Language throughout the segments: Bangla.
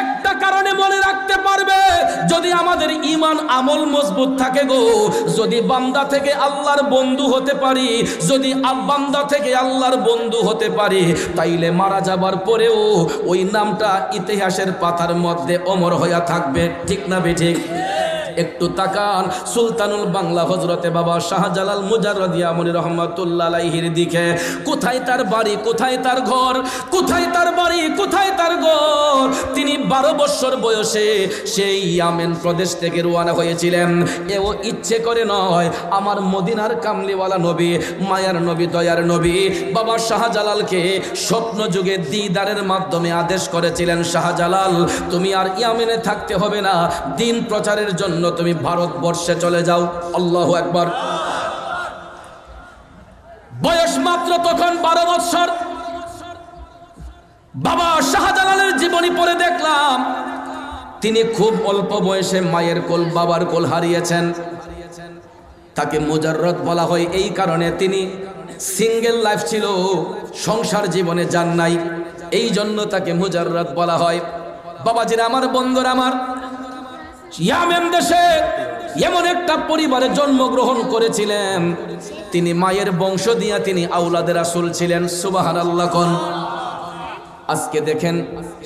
একটা কারণে মনে রাখতে পারবে, যদি আমাদের ঈমান আমল মজবুত থাকে গো, যদি বান্দা থেকে আল্লাহর বন্ধু হতে পারি, যদি বান্দা থেকে আল্লাহর বন্ধু হতে পারি, তাইলে মারা যাবার পরেও ওই নামটা ইতিহাসের পাতার মধ্যে অমর হয়ে থাকবে। ঠিক না বেঠিক? একটু তাকান সুলতানুল বাংলা হযরতে বাবা শাহজালাল মুজাররদি আমলি রহমাতুল্লাহ আলাইহির দিকে। কোথায় তার বাড়ি, কোথায় তার ঘর, কোথায় তার বাড়ি, কোথায় তার ঘর? তিনি 12 বছর বয়সে সেই ইয়ামেন প্রদেশ থেকে রওনা হয়েছিলেন। এও ইচ্ছে করে নয়, আমার মদিনার কামলিওয়ালা নবী, মায়ার নবী, দয়ার নবী বাবা শাহজালালকে স্বপ্ন যুগে দিদারের মাধ্যমে আদেশ করেছিলেন, শাহজালাল তুমি আর ইয়ামেনে থাকতে হবে না, দিন প্রচারের জন্য তুমি ভারতবর্ষে চলে যাও। আল্লাহু আকবার। বয়স মাত্র তখন 12 বছর। বাবা শাহজালালের জীবনী পড়ে দেখলাম তিনি খুব অল্প বয়সে মায়ের কোল, বাবার কোল হারিয়েছেন। তাকে মুজাররদ বলা হয় এই কারণে, তিনি সিঙ্গেল লাইফ ছিল, সংসার জীবনে যান নাই, এই জন্য তাকে মুজাররদ বলা হয়। বাবাজিরা আমার, বন্ধুরা আমার, ইয়ামেন দেশে এমন একটা পরিবারে জন্মগ্রহণ করেছিলেন, তিনি মায়ের বংশ দিয়া তিনি আওলাদে রাসূল ছিলেন। সুবহানাল্লাহ কোন। আজকে দেখেন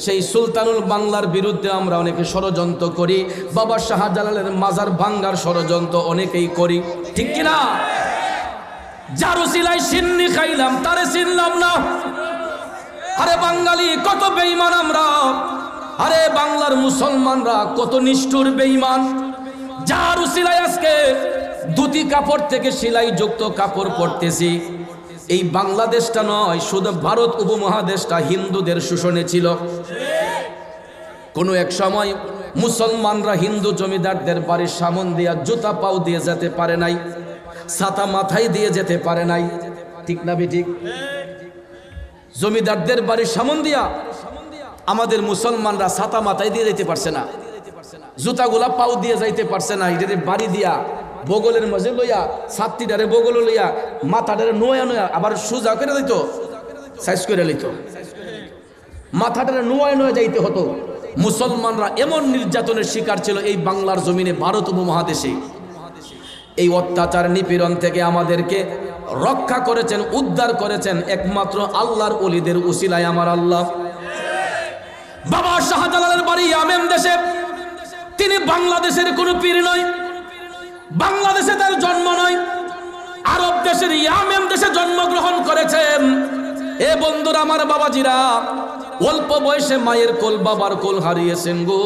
সেই সুলতানুল বাংলার বিরুদ্ধে আমরা অনেকে ষড়যন্ত্র করি, বাবা শাহজালালের মাজার ভাঙ্গার ষড়যন্ত্র অনেকেই করি, ঠিক কিনা? যার উসিলায় সিন্নি খাইলাম তারে চিনলাম না। আরে বাঙালি কত বেঈমান আমরা, আরে বাংলার মুসলমানরা কত নিষ্ঠুর বেঈমান। যার উসিলায় আজকে ধুতি কাপড় থেকে সেলাই যুক্ত কাপড় পরতেছি। এই বাংলাদেশটা নয়, শুধু ভারত উপমহাদেশটা হিন্দুদের শোষণে ছিল। কোনো এক সময় মুসলমানরা হিন্দু জমিদারদের বাড়ির সামন দিয়া জুতা পাও দিয়ে যেতে পারে নাই, ছাতা মাথায় দিয়ে যেতে পারে নাই, ঠিক না বেঠিক? জমিদারদের বাড়ির সামন দিয়া আমাদের মুসলমানরা ছাতা মাথায় দিয়ে যেতে পারছে না, জুতাগুলা পাও দিয়ে যাইতে পারছে না। এটারে বাড়ি দিয়া বগলের মাঝে লইয়া, ছাত্রীটারে বগল লইয়া, মাথাটারে নোয়া নোয়া আবার সোজা করে দিত, সাইজ করে লইত, মাথাটারে নোয়া নোয়া যাইতে হতো। মুসলমানরা এমন নির্যাতনের শিকার ছিল এই বাংলার জমিনে, ভারত উপমহাদেশে। এই অত্যাচার নিপীড়ন থেকে আমাদেরকে রক্ষা করেছেন, উদ্ধার করেছেন একমাত্র আল্লাহর ওলিদের উসিলায় আমার আল্লাহ। বাবা শাহজালালের বাড়ি ইয়ামেন দেশে। তিনি বাংলাদেশের কোনো পীর নয়, বাংলাদেশে তার জন্ম নয়, আরব দেশের ইয়ামেন দেশে জন্মগ্রহণ করেছেন। এ বন্ধুরা আমার, বাবাজিরা, অল্প বয়সে মায়ের কোল, বাবার কোল হারিয়েছেন গো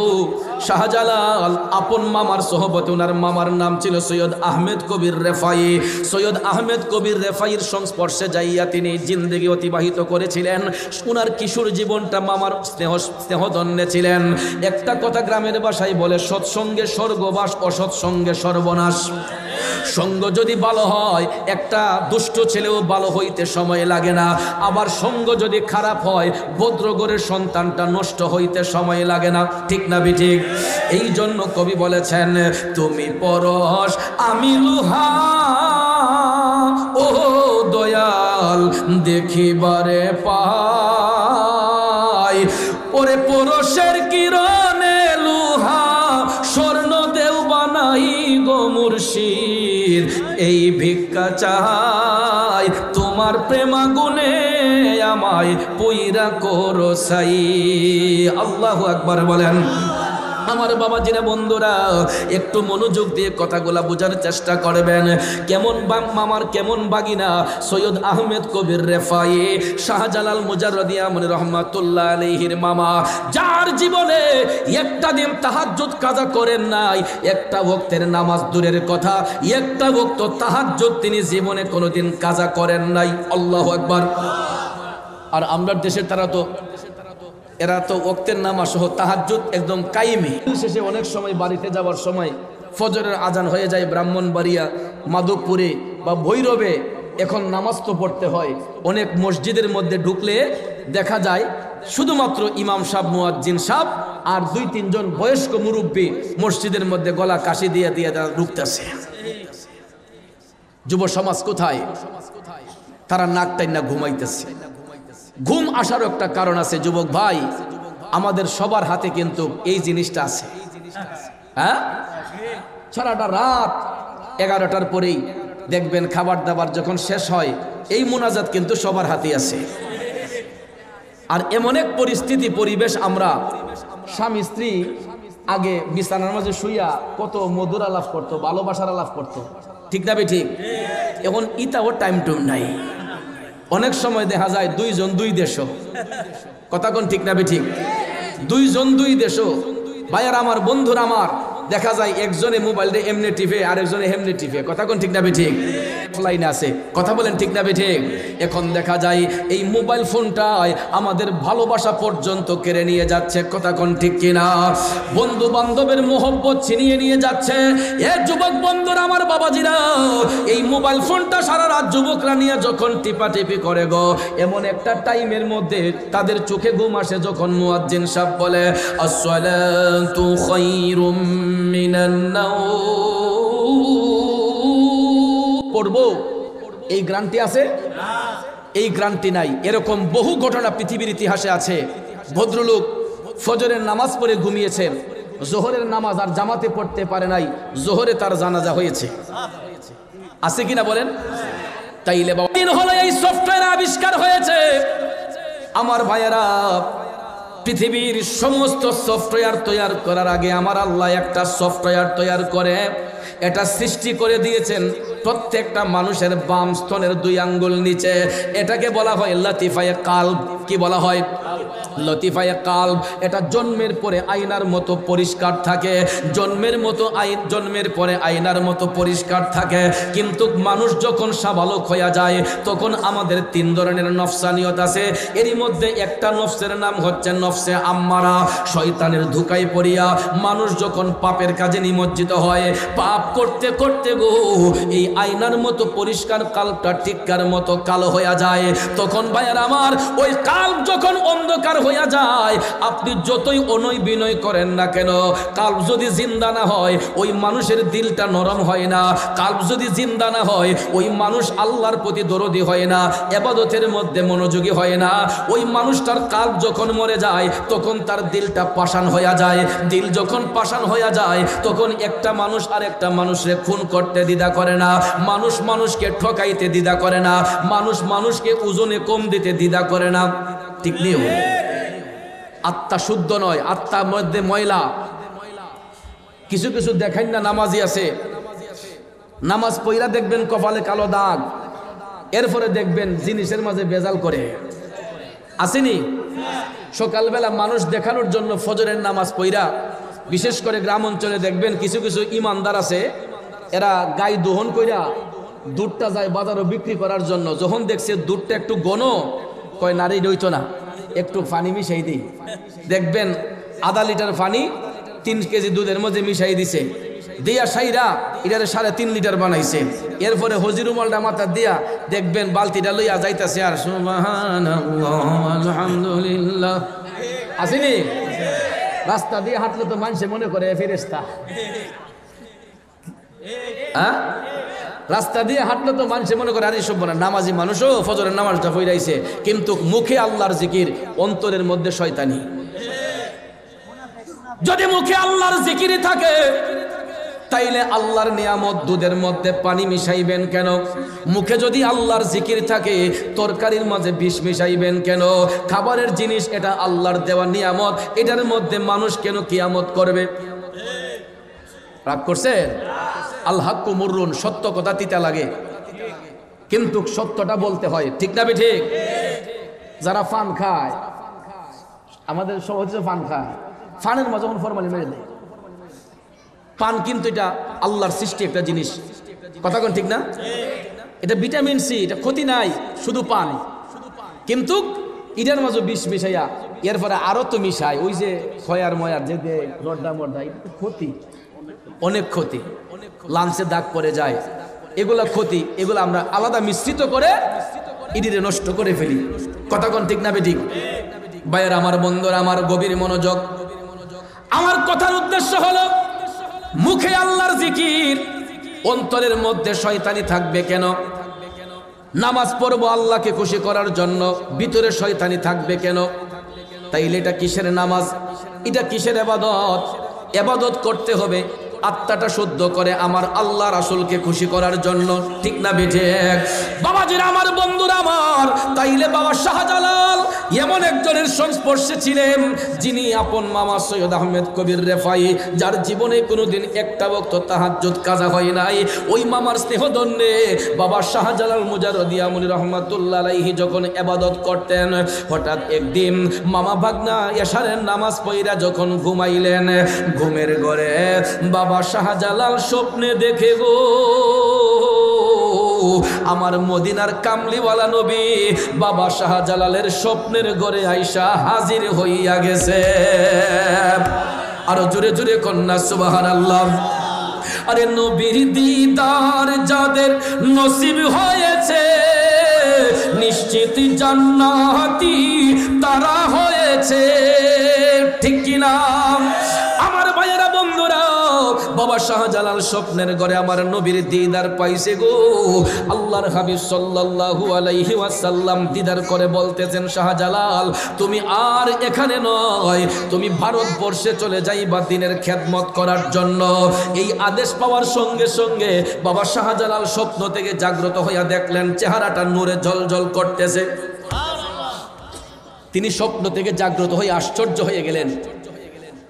শাহজালাল। আপন মামার সোহবতে, ওনার মামার নাম ছিল সৈয়দ আহমেদ কবির রেফাই। সৈয়দ আহমেদ কবির রেফাইয়ের সংস্পর্শে যাইয়া তিনি জিন্দেগি অতিবাহিত করেছিলেন। ওনার কিশোর জীবনটা মামার স্নেহধন্যে ছিলেন। একটা কথা গ্রামের ভাষায় বলে, সৎসঙ্গে স্বর্গবাস, অসৎসঙ্গে সর্বনাশ। সঙ্গ যদি ভালো হয়, একটা দুষ্ট ছেলেও ভালো হইতে সময় লাগে না, আবার সঙ্গ যদি খারাপ হয়, ভদ্রগরের সন্তানটা নষ্ট হইতে সময় লাগে না, ঠিক না বেঠিক? এই জন্য কবি বলেছেন, তুমি পরশ আমি লোহা, ও দয়াল দেখিবারে পাই, ওরে পরশের কিরণে লোহা স্বর্ণ দেও বানাই গো মুর্শিদ, এই ভিক্ষা চাই তোমার প্রেমাগুনে আমায় পুইরা করো সাই। আল্লাহু আকবার বলেন। আমার বাবাজিরা, বন্ধুরা, একটু মনোযোগ দিয়ে কথাগুলা বোঝার চেষ্টা করবেন। কেমন মামার কেমন বাগিনা সৈয়দ আহমেদ কবির রেফাই, শাহজালাল মুজাররদি আমলি রহমাতুল্লাহ আলাইহির মামা, যার জীবনে একটা দিন তাহাজ্জুদ কাজা করেন নাই, একটা ওয়াক্তের নামাজ দূরের কথা, একটা ওয়াক্ত তাহাজ্জুদ তিনি জীবনে কোনোদিন কাজা করেন নাই। আল্লাহু আকবার। আর আমরা দেশের এরা তো ওয়াক্তের নামাজ সহ তাহাজ্জুদ একদম কায়েমি। শেষে অনেক সময় বাড়িতে যাওয়ার সময় ফজরের আজান হয়ে যায় ব্রাহ্মণবাড়িয়া, মাধবপুরে বা ভৈরবে। এখন নামাজ তো পড়তে হয়। অনেক মসজিদের মধ্যে ঢুকলে দেখা যায় শুধুমাত্র ইমাম সাহেব, মুয়াজ্জিন সাহেব আর 2-3 জন বয়স্ক মুরব্বী মসজিদের মধ্যে গলা কাশি দিয়ে দিয়ে তারা ঢুকতেছে। যুব সমাজ কোথায়? তারা নাক টাইনা ঘুমাইতেছে। ঘুম আসার একটা কারণ আছে যুবক ভাই। আমাদের সবার হাতে কিন্তু এই জিনিসটা আছে। হ্যাঁ, সারাটা রাত 11টার পরেই দেখবেন খাবার দাবার যখন শেষ হয় এই মোনাজাত কিন্তু সবার হাতে আছে। আর এমন এক পরিস্থিতি পরিবেশ, আমরা স্বামী স্ত্রী আগে বিছানার মাঝে শুইয়া কত মধুর আলাপ করতো, ভালোবাসার আলাপ করতো, ঠিক না ঠিক? এখন ইতাও টাইম টুম নাই। অনেক সময় দেখা যায় দুইজন দুই দেশও, কথা কোন ঠিক না ঠিক? দুইজন দুই দেশও। ভাইয়ার আমার, বন্ধুর আমার, দেখা যায় একজনে মোবাইলটা এমনি টিপে আর একজনে হেমনি টিপে, কথা কোন ঠিক না ঠিক? লাইনে আছে, কথা বলেন ঠিক না ঠিক? এখন দেখা যায় এই মোবাইল ফোনটাই আমাদের ভালোবাসা পর্যন্ত কেড়ে নিয়ে যাচ্ছে, কথা কোন ঠিক কিনা? বন্ধু বান্ধবের মোহব্বত ছিনিয়ে নিয়ে যাচ্ছে। এ যুবক বন্ধুরা আমার, বাবাজিরা, এই মোবাইল ফোনটা সারা রাত যুবকরা নিয়ে যখন টিপাটিপি করে গো, এমন একটা টাইমের মধ্যে তাদের চোখে ঘুম আসে যখন মুয়াজ্জিন সাহেব বলে আসসালাতু খায়রুম মিনান নাওম, পড়বো, এই গ্যারান্টি আছে? এই গ্যারান্টি নাই। এরকম বহু ঘটনা পৃথিবীর ইতিহাসে আছে। ভদ্রলোক ফজরের নামাজ পড়ে ঘুমিয়েছেন, জোহরের নামাজ আর জামাতে পড়তে পারে নাই, জোহরে তার জানাজা হয়েছে। আছে কিনা বলেন? তাইলে দিন হলো এই সফটওয়্যার আবিষ্কার হয়েছে। আমার ভাইয়েরা, পৃথিবীর সমস্ত সফটওয়্যার তৈরি করার আগে আমার আল্লাহ একটা সফটওয়্যার তৈরি করে এটা সৃষ্টি করে দিয়েছেন প্রত্যেকটা মানুষের বাম স্তনের 2 আঙ্গুল নিচে। এটাকে বলা হয় লতিফায়ে কালব। কি বলা হয়? লতিফায়ে কালব। এটা জন্মের পরে আয়নার মতো পরিষ্কার থাকে, জন্মের পরে আয়নার মতো পরিষ্কার থাকে, কিন্তু মানুষ যখন সাবালক হয়ে যায় তখন আমাদের 3 ধরনের নফসানিয়ত আছে। এরই মধ্যে একটা নফসের নাম হচ্ছে নফসে আম্মারা। শয়তানের ধোঁকায় পড়িয়া মানুষ যখন পাপের কাজে নিমজ্জিত হয়, পাপ করতে করতে গো এই আয়নার মতো পরিষ্কার কালবটা টিক্কার মতো কালো হয়ে যায়। তখন ভাইয়ার আমার, ওই কালব যখন অন্ধকার হয়ে যায়, আপনি যতই অনয় বিনয় করেন না কেন, কালব যদি জিন্দা না হয় ওই মানুষের দিলটা নরম হয় না। কালব যদি জিন্দা না হয় ওই মানুষ আল্লাহর প্রতি দরদি হয় না, ইবাদতের মধ্যে মনোযোগী হয় না। ওই মানুষটার কালব যখন মরে যায় তখন তার দিলটা পাষাণ হয়ে যায়। দিল যখন পাষাণ হয়ে যায় তখন একটা মানুষ আর একটা মানুষকে খুন করতে দ্বিধা করে না, মানুষ মানুষকে ঠকাইতে দ্বিধা করে না, মানুষ মানুষকে ওজনে কম দিতে দ্বিধা করে না, ঠিক নেই? আত্মা শুদ্ধ নয়, আত্মার মধ্যে ময়লা। কিছু কিছু দেখেন না নামাজি আছে, নামাজ পইরা দেখবেন কপালে কালো দাগ, এরপরে দেখবেন জিনিসের মাঝে বেজাল করে। আসেনি? সকালবেলা মানুষ দেখানোর জন্য ফজরের নামাজ পইরা, বিশেষ করে গ্রাম অঞ্চলে দেখবেন কিছু কিছু ইমানদার আছে, এরা গায়ে দহন কইরা দুধটা যায় বাজারও বিক্রি করার জন্য। যখন দেখছে দুধটা একটু ঘন, কয় নারী রইতো না, একটু পানি মিশাই দিই। দেখবেন আধা লিটার পানি 3 কেজি দুধের মধ্যে মিশাই দিছে, দিয়া সাইরা এটারে 3.5 লিটার বানাইছে। এরপরে হজিরুমালটা মাথা দিয়া দেখবেন বালতিটা লইয়া যাইতেছে আর সুবহানাল্লাহ আলহামদুলিল্লাহ। আসেনি? রাস্তা দিয়ে হাঁটলে তো মানুষে মনে করে ফেরেশতা। হ্যাঁ, রাস্তা দিয়ে হাঁটলে তো মানুষে মনে করে আরে সব না, নামাজি মানুষও ফজরের নামাজটা পড়াইছে, কিন্তু মুখে আল্লাহর জিকির, অন্তরের মধ্যে শয়তানি। যদি মুখে আল্লাহর জিকির থাকে তাইলে আল্লাহর নিয়ামত দুধের মধ্যে পানি মিশাইবেন কেন? মুখে যদি আল্লাহর জিকির থাকে তরকারির মাঝে বিষ মিশাইবেন কেন? খাবারের জিনিস, এটা আল্লাহর দেওয়া নিয়ামত, এটার মধ্যে মানুষ কেন কিয়ামত করবে? রাগ করছেন? আল হাক্কু মুররুন, সত্য কথা তিতা লাগে, কিন্তু সত্যটা বলতে হয়, ঠিক না ঠিক? যারা পান খায়, আমাদের সব হচ্ছে পান খায়, পানের মাঝে যখন ফরমালিন মেরে দেয়। পান কিন্তু এটা আল্লাহর সৃষ্টি একটা জিনিস, কথা কোন ঠিক না? এটা ভিটামিন সি, এটা ক্ষতি নাই, শুধু পান, কিন্তু এটার মাঝে বিষ মিশাইয়া এরপরে আরো তো মিশায়, ওই যে খয়ার ময়ার যে রড্ডা মড্ডা, এটা তো ক্ষতি, অনেক ক্ষতি, লাঞ্চে দাগ পড়ে যায়, এগুলা ক্ষতি। এগুলো আমরা আলাদা মিশ্রিত করে ইডিরে নষ্ট করে ফেলি, কথা কোন ঠিক না ঠিক? ভাইয়ের আমার, বন্ধুরা আমার, গভীর মনোযোগ। আমার কথার উদ্দেশ্য হলো মুখে আল্লাহর জিকির, অন্তরের মধ্যে শয়তানি থাকবে কেন? নামাজ পড়বো আল্লাহকে খুশি করার জন্য, ভিতরে শয়তানি থাকবে কেন? তাইলে এটা কিসের নামাজ, এটা কিসের ইবাদত? ইবাদত করতে হবে আত্মাটা শুদ্ধ করে আমার আল্লাহ রাসূলকে খুশি করার জন্য, ঠিক না বেঠে? বাবাজিরা আমার, বন্ধুরা আমার, তাইলে বাবা শাহজালাল এমন একজনের সংস্পর্শে ছিলেন যিনি আপন মামা সৈয়দ আহমেদ কবির রেফাই, যার জীবনে কোনোদিন একটা ওয়াক্ত তাহাজ্জুদ কাজা হয় নাই। ওই মামার স্নেহদণ্ডে বাবা শাহজালাল মুজাররদি আমলি রহমাতুল্লাহ আলাইহি যখন ইবাদত করতেন, হঠাৎ একদিন মামা ভাগনা এশারের নামাজ পড়া যখন ঘুমাইলেন, ঘুমের ঘরে বাবা শাহজালাল স্বপ্নে দেখে গো আমার মদিনার কামলিওয়ালা নবী বাবা শাহজালালের স্বপ্নের ঘরে আইসা হাজির হইয়া গেছে। আরো জোরে জোরে কন্যা সুবহানাল্লাহ। আরে নবীর দিদার যাদের নসিব হয়েছে, নিশ্চিত জান্নাতি তারা হয়েছে, ঠিক কিনা আমার ভাইয়েরা বন্ধুরা? বাবা শাহজালাল স্বপ্নের ঘরে আমার নবীর দিদার পাইছে গো। আল্লাহর হাবিব সাল্লাল্লাহু আলাইহি ওয়াসাল্লাম দিদার করে বলতেছেন, শাহজালাল তুমি আর এখানে নয়, তুমি ভারতবর্ষে চলে যাইবা দ্বীনের খেদমত করার জন্য। এই আদেশ পাওয়ার সঙ্গে সঙ্গে বাবা শাহজালাল স্বপ্ন থেকে জাগ্রত হইয়া দেখলেন চেহারাটা নূরে জ্বলজ্বল করতেছে। তিনি স্বপ্ন থেকে জাগ্রত হয়ে আশ্চর্য হয়ে গেলেন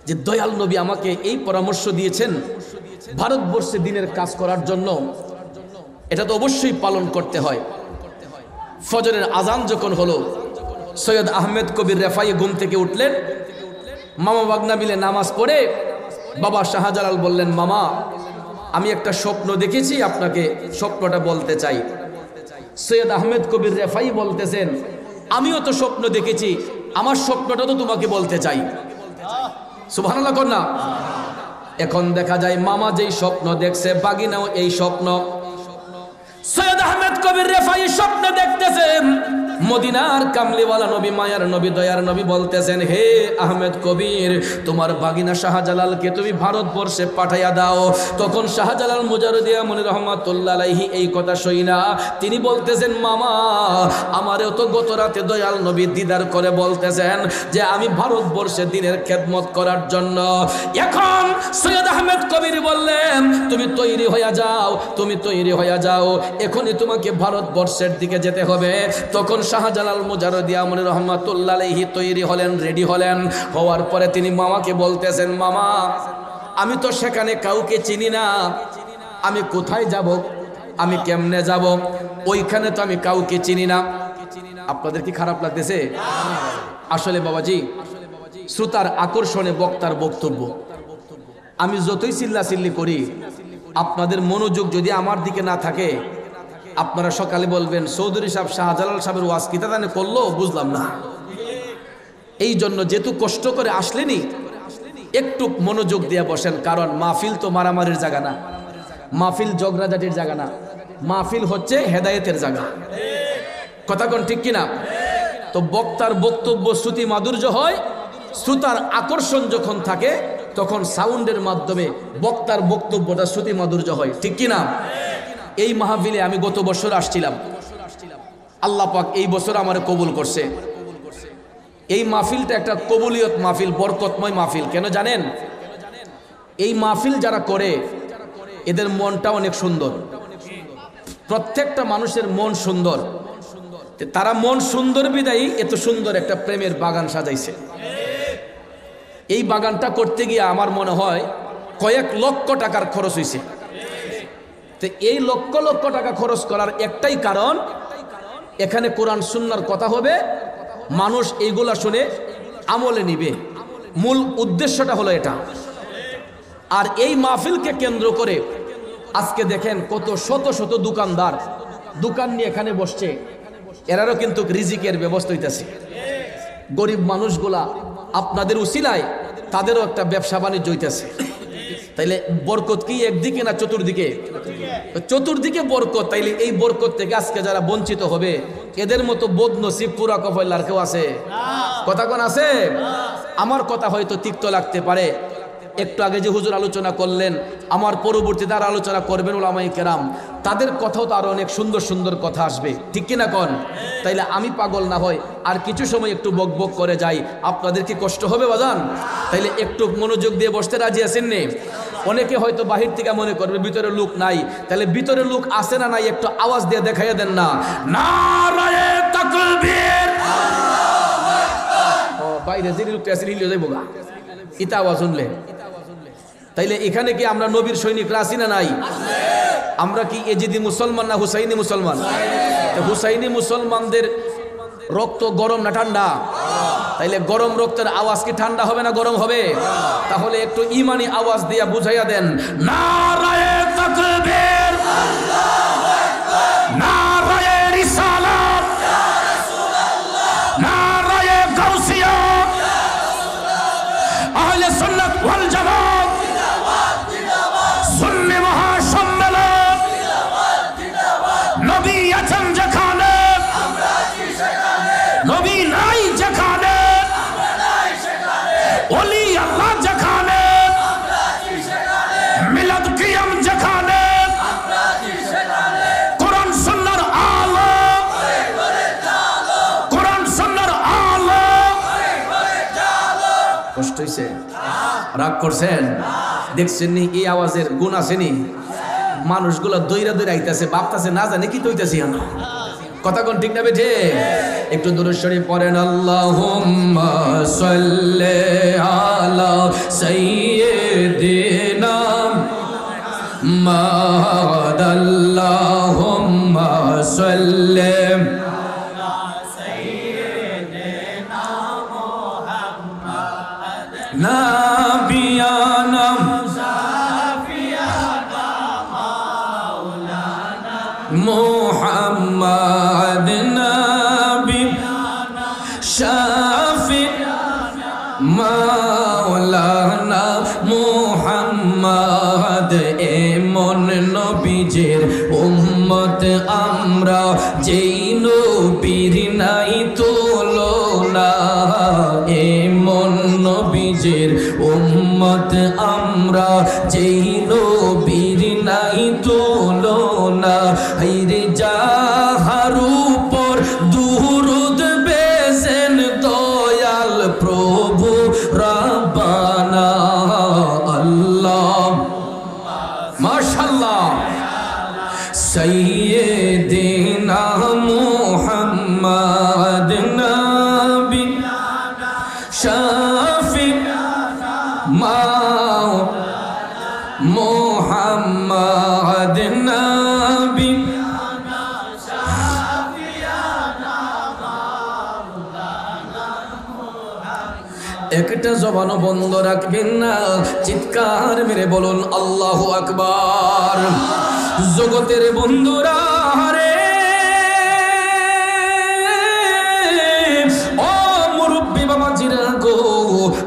যে দয়াল নবী আমাকে এই পরামর্শ দিয়েছেন ভারতবর্ষে দ্বীনের কাজ করার জন্য, এটা তো অবশ্যই পালন করতে হয়। ফজরের আজান যখন হলো, সৈয়দ আহমেদ কবির রেফাই ঘুম থেকে উঠলেন, মামা বাগনা মিলে নামাজ পড়ে বাবা শাহজালাল বললেন, মামা আমি একটা স্বপ্ন দেখেছি, আপনাকে স্বপ্নটা বলতে চাই। সৈয়দ আহমেদ কবির রেফাই বলতেছেন, আমিও তো স্বপ্ন দেখেছি, আমার স্বপ্নটা তো তোমাকে বলতে চাই। সুবহানাল্লাহ কন্যা। এখন দেখা যায় মামা যেই স্বপ্ন দেখছে বাগিনাও এই স্বপ্ন। সৈয়দ আহমেদ কবির রেফাই স্বপ্ন দেখতেছেন মদিনার কামলিওয়ালা নবী, মায়ার নবী, দয়ার নবী বলতেছেন, হে আহমেদ কবির তোমার বাগিনা শাহজালালকে তুমি ভারতবর্ষে পাঠাইয়া দাও। তখন শাহজালাল মুজাররদি আমলি রহমাতুল্লাহ আলাইহি এই কথা শুইনা তিনি বলতেছেন, মামা আমারও তো গত রাতে দয়াল নবী দিদার করে বলতেছেন যে আমি ভারতবর্ষে দ্বীনের খেদমত করার জন্য। এখন সৈয়দ আহমেদ কবির বললেন, তুমি তৈরি হইয়া যাও, তুমি তৈরি হইয়া যাও, এখনই তোমাকে ভারতবর্ষের দিকে যেতে হবে। তখন শাহজালাল মুজাররদি আমলি রহমাতুল্লাহ আলাইহি তৈরি হলেন, রেডি হলেন। হওয়ার পরে তিনি মামাকে বলতেছেন, মামা আমি তো সেখানে কাউকে চিনি না, আমি কোথায় যাব, আমি কেমনে যাব, ওইখানে তো আমি কাউকে চিনি না। আপনাদের কি খারাপ লাগতেছে? আসলে বাবাজি শ্রোতার আকর্ষণে বক্তার বক্তব্য, আমি যতই চিল্লাচিল্লি করি আপনাদের মনোযোগ যদি আমার দিকে না থাকে, আপনারা সকালে বলবেন চৌধুরী সাহেব শাহজালাল সাহেবের ওয়াজ কি তাদের করলো, বুঝলাম না। এই জন্য যেহেতু কষ্ট করে আসলেনি, একটু মনোযোগ দিয়ে বসেন, কারণ মাহফিল তো মারামারির জায়গা না, মাহফিল ঝগড়াঝাটির জায়গা না, মাহফিল হচ্ছে হেদায়েতের জায়গা। কথা কোন ঠিক কিনা? তো বক্তার বক্তব্য শ্রুতি মাধুর্য হয়, শ্রোতার আকর্ষণ যখন থাকে তখন সাউন্ডের মাধ্যমে বক্তার বক্তব্যটা শ্রুতি মাধুর্য হয়, ঠিক কিনা? এই মাহফিলে আমি গত বছর আসছিলাম, আল্লাহ পাক এই বছর আমার কবুল করছে। এই মাহফিলটা একটা কবুলিয়ত মাহফিল, বরকতময় মাহফিল। কেন জানেন? এই মাহফিল যারা করে এদের মনটা অনেক সুন্দর, প্রত্যেকটা মানুষের মন সুন্দর, তারা মন সুন্দর বিদায়ী এত সুন্দর একটা প্রেমের বাগান সাজাইছে। এই বাগানটা করতে গিয়ে আমার মনে হয় কয়েক লক্ষ টাকার খরচ হয়েছে। তো এই লক্ষ লক্ষ টাকা খরচ করার একটাই কারণ, এখানে কোরআন সুন্নাহর কথা হবে, মানুষ এইগুলা শুনে আমলে নিবে। মূল উদ্দেশ্যটা হলো এটা। আর এই মাহফিলকে কেন্দ্র করে আজকে দেখেন কত শত শত দোকানদার দোকান নিয়ে এখানে বসছে, এরারও কিন্তু রিজিকের ব্যবস্থা হইতেছে। গরিব মানুষগুলা আপনাদের উসিলায় তাদেরও একটা ব্যবসা বাণিজ্য হইতেছে। তাইলে বরকত কি একদিকে না চতুর্দিকে? চতুর্দিকে বরকত। তাইলে এই বরকত থেকে আজকে যারা বঞ্চিত হবে এদের মতো বদনসিব পুরা কপাল আর কেউ আছে? কথা কোন আছে? আমার কথা হয়তো তিক্ত লাগতে পারে, একটু আগে যে হুজুর আলোচনা করলেন, আমার পরবর্তীতে আর আলোচনা করবেন উলামায়ে কেরাম, তাদের কথাও তো আরো অনেক সুন্দর সুন্দর কথা আসবে, ঠিক কিনা কোন? তাইলে আমি পাগল না হয় আর কিছু সময় একটু বক বক করে যাই, আপনাদের কি কষ্ট হবে বাজান? তাইলে একটু মনোযোগ দিয়ে বসতে রাজি আছেন নে? অনেকে হয়তো বাহির থেকে মনে করবে ভিতরে লোক নাই, তাহলে ভিতরে লোক আছে না নাই একটু আওয়াজ দিয়ে দেখাইয়া দেন না। নারায়ে তাকবীর, ও বাইরে যে লোকটা আছে লিলিয়ে যাইব গা ইতা আওয়াজ শুনলে। তাইলে এখানে কি আমরা নবীর সৈনিকরা আছি না নাই? আমরা কি এজিদি মুসলমান না হুসাইনি মুসলমান? হুসাইনি মুসলমানদের রক্ত গরম না ঠান্ডা? তাইলে গরম রক্তের আওয়াজ কি ঠান্ডা হবে না গরম হবে? তাহলে একটু ইমানি আওয়াজ দিয়া বুঝাইয়া দেন, নারায়ে তাকবীর, আল্লাহু আকবার, নারায়ে রিসালাত, ইয়া রাসূলুল্লাহ, নারায়ে গাউসিয়া, ইয়া রাসূলুল্লাহ, আহলে সুন্নাত ওয়াল জামাত, জিন্দাবাদ জিন্দাবাদ, সুন্নি মহাসম্মেলন, জিন্দাবাদ জিন্দাবাদ, নবী আছেন যেখানে আমরা আছি সেখানে, নবী নাই যেখানে আমরা নাই সেখানে, ওলি আল্লাহ যেখানে আমরা আছি সেখানে, মিলাদ কিয়াম যেখানে আমরা আছি সেখানে, কোরআন সুন্নাহর আলো ঘরে ঘরে জালো, কোরআন সুন্নাহর আলো ঘরে ঘরে জালো। কষ্ট হইছে? রাগ করছেন? দেখছেন নি এই আওয়াজের গুণ আসেনি? মানুষগুলো দইরা দইরা আইতাছে, ভাবতাছে না জানে কি তৈতাছি না। কথা কোন ঠিক না বেঠে? একটু দুরূদ শরীফ পড়েন, আল্লাহুম্মা সাল্লি আলা সাইয়্যিদিনা মুহাম্মাদ, আল্লাহুম্মা সাল্লি আলা সাইয়্যিদিনা মুহাম্মাদ, নাবিয়ানা সাফিয়ানা মাওলানা মুহাম্মাদ, নবী শাফি মাওলানা মুহাম্মাদ। এমন নবীজির উম্মত আমরা, যেই নবীর নাই তুলনা। এমন নবীজির উম্মত আমরা, যেই নবীর নাই তুলনা। হাইরে যাহার উপর দুরূদ বেজেন দয়াল প্রভু রাব্বানা, আল্লাহ মাশাআল্লাহ, সাইয়্যিদিনা মুহাম্মাদ, নবী শাফি মুহাম্মাদ, নবী একটা জবানও বন্ধ রাখবেন না, চিৎকার মেরে বলুন আল্লাহু আকবার। জগতের বন্ধুরা রে, ও মুরব্বি বাবাজিরা গো,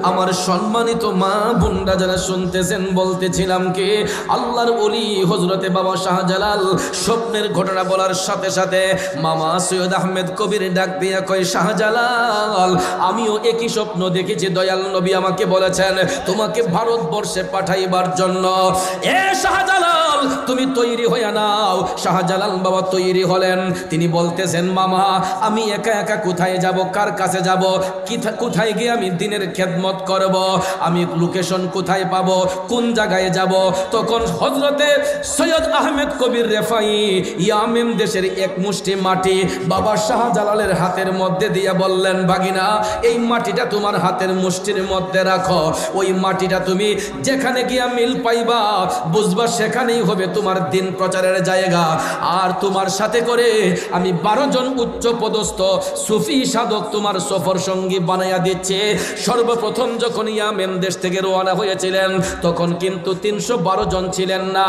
আমার সম্মানিত মা বোনরা যারা শুনতেছেন, বলতেছিলাম কে আল্লাহর ওলি হযরতে বাবা শাহজালাল স্বপ্নের ঘটনা বলার সাথে সাথে মামা সৈয়দ আহমেদ কবির ডাক দিয়া কয়, শাহজালাল আমিও একই স্বপ্ন দেখেছি, দয়াল নবী আমাকে বলেছেন তোমাকে ভারতবর্ষে পাঠাইবার জন্য। এ শাহজালাল তুমি তৈরি হইয়া নাও। শাহজালাল বাবা তৈরি হলেন। তিনি বলতেছেন, মামা আমি একা একা কোথায় যাব, কার কাছে যাব, কোথায় গিয়ে আমি দিনের খেদমত করব, আমি লোকেশন কোথায় পাবো, কোন জায়গায় যাব। তখন হযরতে সৈয়দ আহমেদ কবির রেফাই ইয়ামেন দেশের এক মুষ্টি মাটি বাবা শাহজালালের হাতের মধ্যে দিয়ে বললেন, ভাগিনা এই মাটিটা তোমার হাতের মুষ্টির মধ্যে রাখো। ওই মাটিটা তুমি যেখানে গিয়া মিল পাইবা, বুঝবা সেখানেই হবে তোমার দিন প্রচারের জায়গা। আর তোমার সাথে করে আমি 12 জন উচ্চ পদস্থ সুফি সাধক তোমার সফর সঙ্গী বানাইয়া দিচ্ছে। সর্বপ্রথম যখন ইয়ামেন দেশ থেকে রওনা হয়েছিলেন, তখন কিন্তু 312 জন ছিলেন না।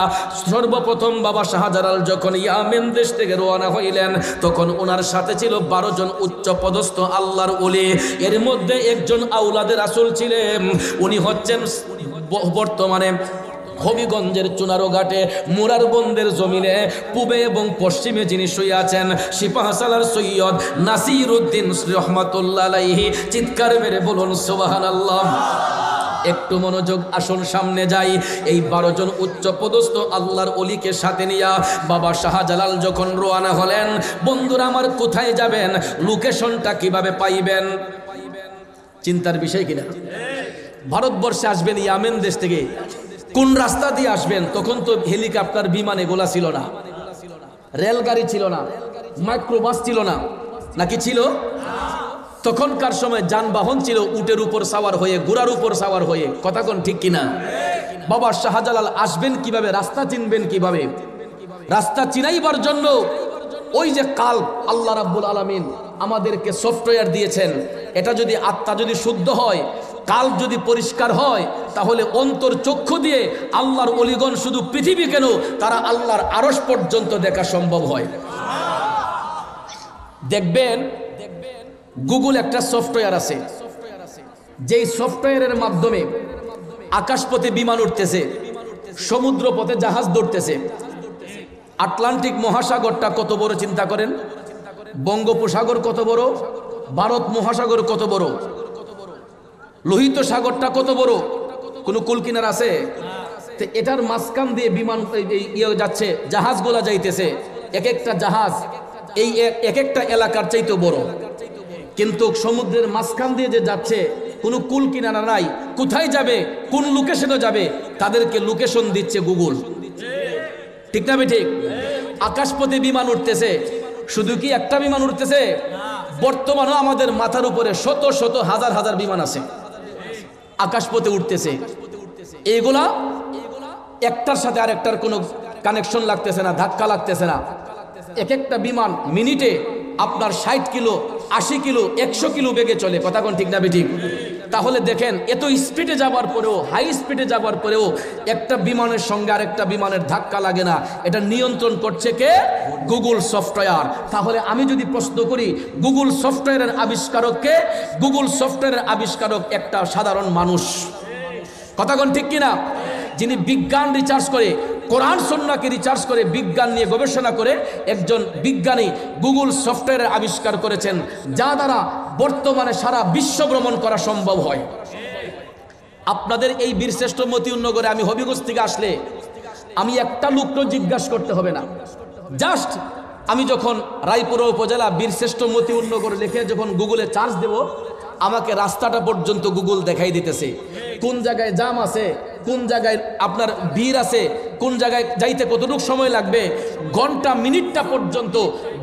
সর্বপ্রথম বাবা শাহজালাল যখন ইয়ামেন দেশ থেকে রওনা হইলেন, তখন ওনার সাথে ছিল 12 জন উচ্চ পদস্থ আল্লাহর ওলি। এর মধ্যে একজন আউলাদের রাসূল ছিলেন, উনি হচ্ছেন বর্তমানে হবিগঞ্জের চুনারো ঘাটে মুরারবন্দের জমিনে পূবে এবং পশ্চিমে যিনি শুয়ে আছেন, সিপাহসালার সৈয়দ নাসির উদ্দিন রহমাতুল্লাহ আলাইহি। চিৎকার মেরে বলুন সুবহানাল্লাহ। একটু মনোযোগ, আসুন সামনে যাই। এই 12 জন উচ্চ পদস্থ আল্লাহর ওলিকে সাথে নিয়া বাবা শাহজালাল যখন রওনা হলেন, বন্ধুরা আমার কোথায় যাবেন, লোকেশনটা কিভাবে পাইবেন, চিন্তার বিষয় কিনা? ভারতবর্ষে আসবেন ইয়ামেন দেশ থেকে, কোন রাস্তা দিয়ে আসবেন? তখন তো হেলিকপ্টার, বিমান এগুলা ছিল না, রেলগাড়ি ছিল না, মাইক্রোবাস ছিল না, নাকি ছিল? তখনকার সময় যানবাহন ছিল উটের উপর সাওয়ার হয়ে, ঘোড়ার উপর সাওয়ার হয়ে। কথা কোন ঠিক কিনা? বাবা শাহজালাল আসবেন কিভাবে, রাস্তা চিনবেন কিভাবে? রাস্তা চিনাইবার জন্য ওই যে কাল্ব আল্লাহ রাব্বুল আলামিন আমাদেরকে সফটওয়্যার দিয়েছেন, এটা যদি আত্মা যদি শুদ্ধ হয়, কাল্ব যদি পরিষ্কার হয়, তাহলে অন্তর চক্ষু দিয়ে আল্লাহর ওলিগণ শুধু পৃথিবী কেন, তারা আল্লাহর আরশ পর্যন্ত দেখা সম্ভব হয়। দেখবেন গুগল একটা সফটওয়্যার আছে, যেই সফটওয়্যারের মাধ্যমে আকাশপথে বিমান উঠতেছে, সমুদ্র পথে জাহাজ ধরতেছে। আটলান্টিক মহাসাগরটা কত বড় চিন্তা করেন, বঙ্গোপসাগর কত বড়, ভারত মহাসাগর কত বড়, লোহিত সাগরটা কত বড়, কোন কুলকিনার আছে? তো এটার মাঝখান দিয়ে বিমান যাচ্ছে, জাহাজগুলা যাইতেছে, এক একটা জাহাজ এই এক একটা এলাকার চাইতে বড়, কিন্তু সমুদ্রের মাঝখান দিয়ে যে যাচ্ছে কোনো কুল কিনারা নাই, কোথায় যাবে, কোন লোকেশনে যাবে, তাদেরকে লোকেশন দিচ্ছে গুগল। ঠিক না ঠিক? আকাশপথে বিমান উঠতেছে, শুধু কি একটা বিমান উঠতেছে? বর্তমানে আমাদের মাথার উপরে শত শত হাজার হাজার বিমান আছে, আকাশপথে উঠতেছে। এইগুলা একটার সাথে আরেকটার কোনো কানেকশন লাগতেছে না, ধাক্কা লাগতেছে না। এক একটা বিমান মিনিটে আপনার 60 কিলো, 80 কিলো, 100 কিলো বেগে চলে। কথা কোন ঠিক না ঠিক? তাহলে দেখেন, এত স্পিডে যাবার পরেও, হাই স্পিডে যাবার পরেও একটা বিমানের সঙ্গে আরেকটা বিমানের ধাক্কা লাগে না। এটা নিয়ন্ত্রণ করছে কে? Google software. তাহলে আমি যদি প্রশ্ন করি, গুগল সফটওয়্যারের আবিষ্কারক কে? গুগল সফটওয়্যারের আবিষ্কারক একটা সাধারণ মানুষ। কথা কোন ঠিক কিনা? যিনি বিজ্ঞান রিসার্চ করে, কোরআন সুন্নাহকে রিসার্চ করে, বিজ্ঞান নিয়ে গবেষণা করে একজন বিজ্ঞানী গুগল সফটওয়্যারের আবিষ্কার করেছেন, যা দ্বারা বর্তমানে সারা বিশ্ব ভ্রমণ করা সম্ভব হয়। আপনাদের এই বীরশ্রেষ্ঠ মতিউন্নগরে আমি হবিগঞ্জ থেকে আসলে আমি একটা লোককে জিজ্ঞাসা করতে হবে না, জাস্ট আমি যখন রায়পুরা উপজেলা বীরশ্রেষ্ঠ মতিউন্নগর লিখে যখন গুগলে চার্জ দেব, আমাকে রাস্তাটা পর্যন্ত গুগল দেখাই দিতেছে, কোন জায়গায় জাম আছে, কোন জায়গায় আপনার ভিড় আছে, কোন জায়গায় যাইতে কতটুকু সময় লাগবে, ঘন্টা মিনিটটা পর্যন্ত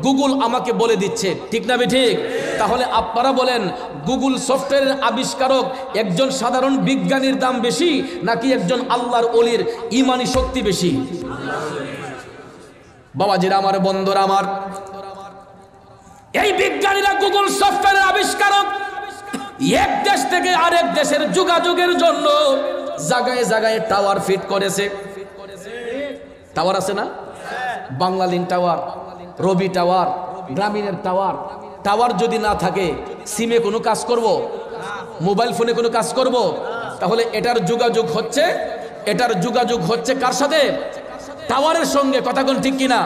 গুগল আমাকে বলে দিচ্ছে। ঠিক না ঠিক? তাহলে আপনারা বলেন, গুগল সফটওয়্যারের আবিষ্কারক একজন সাধারণ বিজ্ঞানীর দাম বেশি, নাকি একজন আল্লাহর ওলির ইমানি শক্তি বেশি? বাবাজিরা আমার, বন্ধুরা আমার, এই বিজ্ঞানীরা গুগল সফটওয়্যারের আবিষ্কারক এক দেশ থেকে আরেক দেশের যোগাযোগের জন্য জায়গায় জায়গায় টাওয়ার ফিট করেছে। টাওয়ার আছে না? বাংলালিংক টাওয়ার, রবি টাওয়ার, গ্রামীণের টাওয়ার। টাওয়ার যদি না থাকে সিমে কোনো কাজ করব, মোবাইল ফোনে কোনো কাজ করব? তাহলে এটার যোগাযোগ হচ্ছে, এটার যোগাযোগ হচ্ছে কার সাথে? টাওয়ারের সঙ্গে। কথা কোন ঠিক কিনা?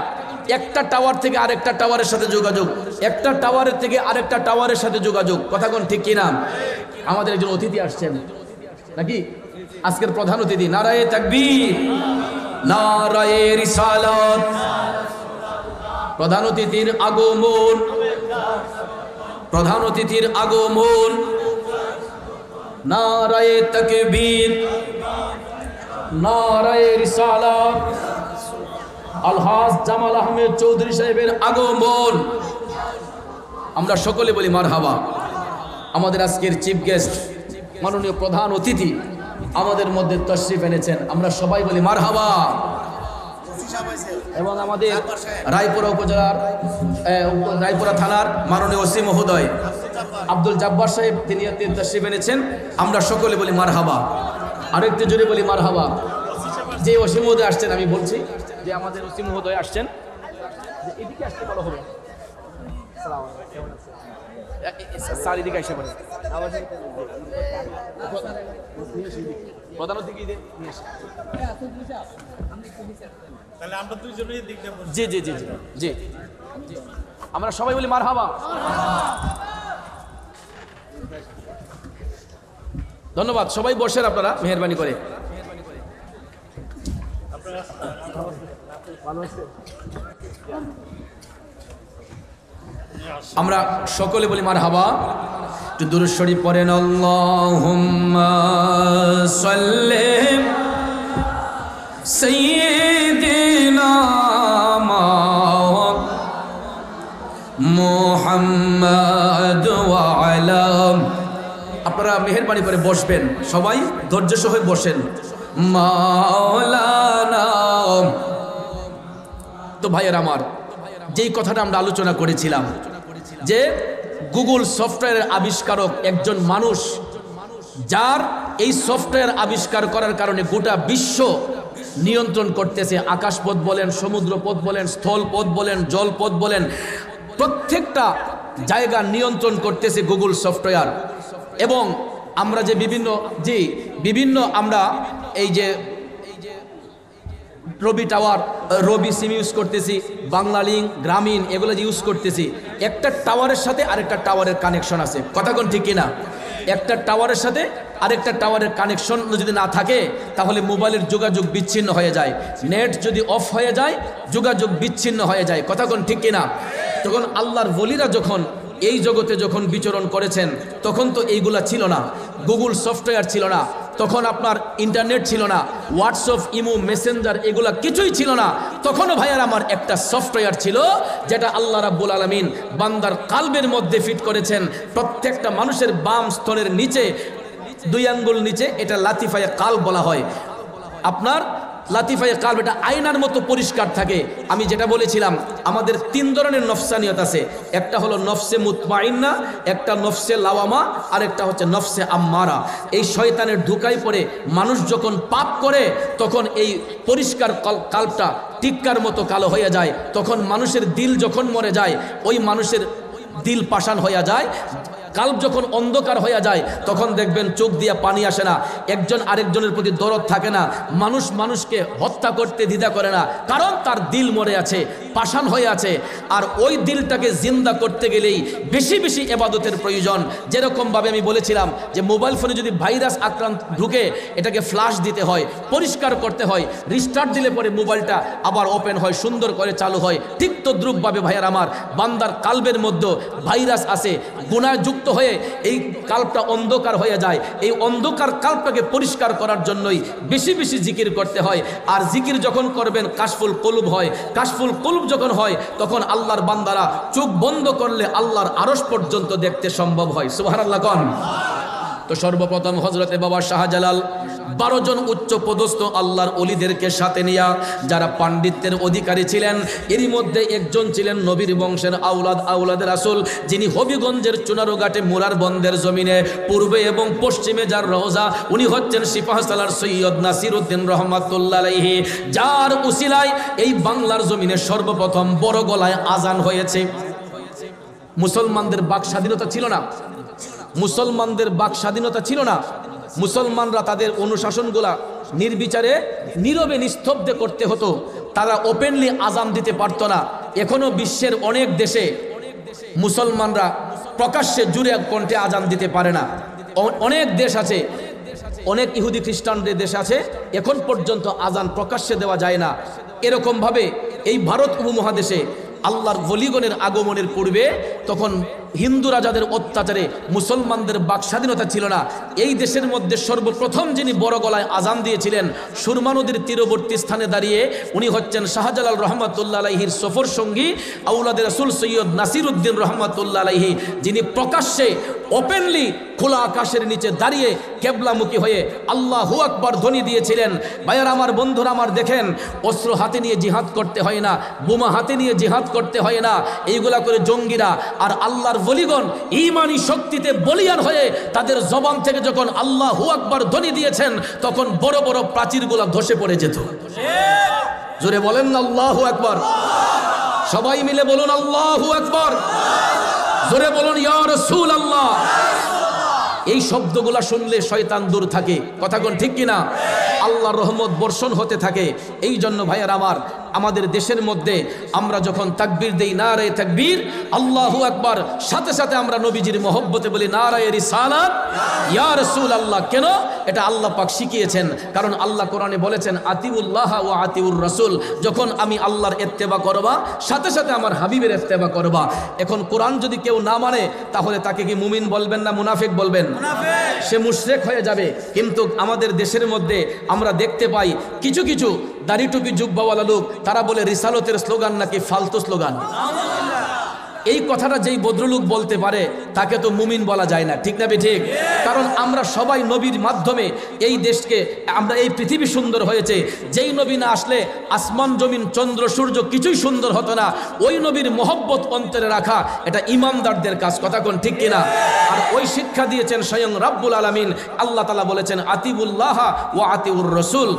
একটা টাওয়ার থেকে আরেকটা টাওয়ারের সাথে যোগাযোগ, একটা টাওয়ারের থেকে আরেকটা টাওয়ারের সাথে যোগাযোগ। কথা কোন ঠিক কিনা? আমাদের একজন অতিথি আসছেন নাকি, আজকের প্রধান অতিথি। নারায়ে তাকবীর, নারায়ে রিসালাত। প্রধান অতিথির আগমন, প্রধান অতিথির আগমন। নারায়ে তাকবীর, নারায়ে রিসালাত। আলহাজ জামাল আহমেদ চৌধুরী সাহেবের আগমন। আমরা সকলে বলি মারহাবা। আমাদের আজকের চিফ গেস্ট, মাননীয় প্রধান অতিথি আমাদের মধ্যে তশরিফ এনেছেন, আমরা সবাই বলি মারহাবা। এবং আমাদের রায়পুরা উপজেলার, রায়পুরা থানার মাননীয় ওসি মহোদয় আব্দুল জব্বার সাহেব, তিনি তশরিফ এনেছেন, আমরা সকলে বলি মারহাবা। আরেকটু জোরে বলি মারহাবা। যে ওসি মহোদয় আসছেন, আমি বলছি যে আমাদের ওসি মহোদয় আসছেন, এদিকে আসতে ভালো হবে। স্যার এদিকে এসে পড়ে, প্রধান অতিথি জি জি জি জি জি, আমরা সবাই বলি মারহাবা। ধন্যবাদ। সবাই বসেন আপনারা মেহেরবানি করে। আমরা সকলে বলি মারহাবা। একটু দুরূদ শরীফ পড়েন। আল্লাহুম্মা সাল্লি সাইয়্যিদিনা মুহাম্মাদ ওয়া আলা। আপনারা মেহেরবানি করে বসবেন, সবাই ধৈর্য সহ বসেন। মাওলানা। তো ভাইয়ের আমার, যেই কথাটা আমরা আলোচনা করেছিলাম যে গুগল সফটওয়্যারের আবিষ্কারক একজন মানুষ, যার এই সফটওয়্যার আবিষ্কার করার কারণে গোটা বিশ্ব নিয়ন্ত্রণ করতেছে। আকাশপথ বলেন, সমুদ্রপথ বলেন, স্থলপথ বলেন, জলপথ বলেন, প্রত্যেকটা জায়গা নিয়ন্ত্রণ করতেছে গুগল সফটওয়্যার। এবং আমরা যে বিভিন্ন আমরা এই যে রবি টাওয়ার, রবি সিম ইউজ করতেছি, বাংলা লিঙ্ক, গ্রামীণ, এগুলো যে ইউজ করতেছি, একটা টাওয়ারের সাথে আরেকটা টাওয়ারের কানেকশন আছে। কথা কোন ঠিক কিনা? একটা টাওয়ারের সাথে আরেকটা টাওয়ারের কানেকশন যদি না থাকে তাহলে মোবাইলের যোগাযোগ বিচ্ছিন্ন হয়ে যায়। নেট যদি অফ হয়ে যায় যোগাযোগ বিচ্ছিন্ন হয়ে যায়। কথা কোন ঠিক কিনা? তখন আল্লাহর ওলিরা যখন এই জগতে যখন বিচরণ করেছেন তখন তো এইগুলা ছিল না, গুগল সফটওয়্যার ছিল না, তখন আপনার ইন্টারনেট ছিল না, হোয়াটসঅ্যাপ, ইমো, মেসেঞ্জার এগুলা কিছুই ছিল না। তখনও ভাইয়ার আমার একটা সফটওয়্যার ছিল যেটা আল্লাহ রাব্বুল আলামিন বান্দার কালবের মধ্যে ফিট করেছেন। প্রত্যেকটা মানুষের বাম স্তনের নিচে 2 আঙ্গুল নিচে এটা লাতিফায়ে কালব বলা হয়। আপনার লাতিফায়ে কালব এটা আয়নার মতো পরিষ্কার থাকে। আমি যেটা বলেছিলাম আমাদের 3 ধরনের নফসানিয়ত আছে। একটা হলো নফসে মুতমাইন্না, একটা নফসে লাওয়ামা, আর একটা হচ্ছে নফসে আম্মারা। এই শয়তানের ধোঁকায় পড়ে মানুষ যখন পাপ করে তখন এই পরিষ্কার কালবটা টিক্কার মতো কালো হয়ে যায়। তখন মানুষের দিল যখন মরে যায়, ওই মানুষের দিল পাষাণ হয়ে যায়। কাল্ব যখন অন্ধকার হয়ে যায় তখন দেখবেন চোখ দিয়ে পানি আসে না, একজন আরেকজনের প্রতি দরদ থাকে না, মানুষ মানুষকে হত্যা করতে দ্বিধা করে না, কারণ তার দিল মরে আছে, পাষাণ হয়ে আছে। আর ওই দিলটাকে জিন্দা করতে গেলেই বেশি বেশি ইবাদতের প্রয়োজন। যেরকমভাবে আমি বলেছিলাম যে মোবাইল ফোনে যদি ভাইরাস আক্রান্ত ঢুকে এটাকে ফ্লাশ দিতে হয়, পরিষ্কার করতে হয়, রিস্টার্ট দিলে পরে মোবাইলটা আবার ওপেন হয়, সুন্দর করে চালু হয়। ঠিক তদ্রুপভাবে ভাইয়ার আমার বান্দার কালবের মধ্যে ভাইরাস আছে, গুনাহযুক্ত হয়ে এই কালবটা অন্ধকার হয়ে যায়। এই অন্ধকার কালবটাকে পরিষ্কার করার জন্যই বেশি বেশি জিকির করতে হয়। আর জিকির যখন করবেন কাশফুল কলুব হয়। কাশফুল কলুব যখন হয় তখন আল্লাহর বান্দারা চোখ বন্ধ করলে আল্লাহর আরশ পর্যন্ত দেখতে সম্ভব হয়। সুবহানাল্লাহ কোন। তো সর্বপ্রথম হযরতে বাবা শাহজালাল 12 জন উচ্চ পদস্থ আল্লাহর ওলিদেরকে সাথে নিয়া, যারা পাণ্ডিত্যের অধিকারী ছিলেন, এরই মধ্যে একজন ছিলেন নবীর বংশের আউলাদের রাসূল, যিনি হবিগঞ্জের চুনারুঘাটে মুরার বন্দের জমিনে পূর্বে এবং পশ্চিমে যার রওজা, উনি হচ্ছেন সিপাহসালার সৈয়দ নাসিরউদ্দিন রহমাতুল্লাহ আলাইহি, যার উসিলায় এই বাংলার জমিনে সর্বপ্রথম বড় গলায় আজান হয়েছে। মুসলমানদের বাক স্বাধীনতা ছিল না, মুসলমানদের বাক স্বাধীনতা ছিল না। মুসলমানরা তাদের অনুশাসনগুলা নির্বিচারে নীরবে নিস্তব্ধে করতে হতো, তারা ওপেনলি আজান দিতে পারত না। এখনো বিশ্বের অনেক দেশে মুসলমানরা প্রকাশ্যে জুড়ে কণ্ঠে আজান দিতে পারে না। অনেক দেশ আছে, অনেক ইহুদি খ্রিস্টানদের দেশ আছে, এখন পর্যন্ত আজান প্রকাশ্যে দেওয়া যায় না। এরকমভাবে এই ভারত উপমহাদেশে আল্লাহর ওলিগণের আগমনের পূর্বে তখন হিন্দু রাজাদের অত্যাচারে মুসলমানদের বাক স্বাধীনতা ছিল না। এই দেশের মধ্যে সর্বপ্রথম যিনি বড় গলায় আজান দিয়েছিলেন সুরমা নদীর তীরবর্তী স্থানে দাঁড়িয়ে, উনি হচ্ছেন শাহজালাল রহমাতুল্লাহ আলাইহির সফর সঙ্গী আউলাদের রাসূল সৈয়দ নাসিরউদ্দিন রহমাতুল্লাহ আলাইহি, যিনি প্রকাশ্যে ওপেনলি খোলা আকাশের নিচে দাঁড়িয়ে কেবলামুখী হয়ে আল্লাহু আকবার ধ্বনি দিয়েছিলেন। ভাইয়ার আমার, বন্ধুরা আমার, দেখেন অস্ত্র হাতে নিয়ে জিহাদ করতে হয় না, বোমা হাতে নিয়ে জিহাদ করতে হয় না, এইগুলা করে জঙ্গিরা আর আল্লাহর ওলিগণ ঈমানি শক্তিতে বলিয়ান হয়ে তাদের জবান থেকে যখন আল্লাহু আকবার ধ্বনি দিয়েছেন তখন বড় বড় প্রাচীরগুলা ধসে পড়ে যেত। জোরে বলেন না আল্লাহু আকবার। সবাই মিলে বলুন আল্লাহু আকবার। জোরে বলুন ইয়া রাসূলুল্লাহ। এই শব্দগুলা শুনলে শয়তান দূর থাকে। কথা কোন ঠিক কিনা? আল্লাহর রহমত বর্ষণ হতে থাকে। এই জন্য ভাইয়ার আমার, আমাদের দেশের মধ্যে আমরা যখন তাকবীর দেই নারে তাকবীর আল্লাহু আকবার, সাথে সাথে আমরা নবীজির মহব্বতে বলি নারায়ে রিসালাত ইয়া রাসূলুল্লাহ। কেন? এটা আল্লাহ পাক শিখিয়েছেন, কারণ আল্লাহ কোরআনে বলেছেন আতিউল্লাহ ওয়া আতিউর রাসূল। যখন আমি আল্লাহর ইত্তেবা করবা, সাথে সাথে আমার হাবিবের ইত্তেবা করবা। এখন কোরআন যদি কেউ না মানে, তাহলে তাকে কি মুমিন বলবেন না মুনাফিক বলবেন? সে মুশরিক হয়ে যাবে। কিন্তু আমাদের দেশের মধ্যে আমরা দেখতে পাই কিছু কিছু দাড়ি টুপি জুব্বাওয়ালা লোক, তারা বলে রিসালতের স্লোগান নাকি ফালতু স্লোগান। এই কথাটা যেই ভদ্রলোক বলতে পারে তাকে তো মুমিন বলা যায় না, ঠিক না ঠিক? কারণ আমরা সবাই নবীর মাধ্যমে এই দেশকে, আমরা এই পৃথিবী সুন্দর হয়েছে। যেই নবী না আসলে আসমান জমিন চন্দ্র সূর্য কিছুই সুন্দর হতো না। ওই নবীর মহব্বত অন্তরে রাখা এটা ইমানদারদের কাজ, কথা কোন ঠিক কিনা? আর ওই শিক্ষা দিয়েছেন স্বয়ং রাব্বুল আলামিন। আল্লাহ তাআলা বলেছেন আতিউল্লাহ ওয়া আতিউর রাসূল।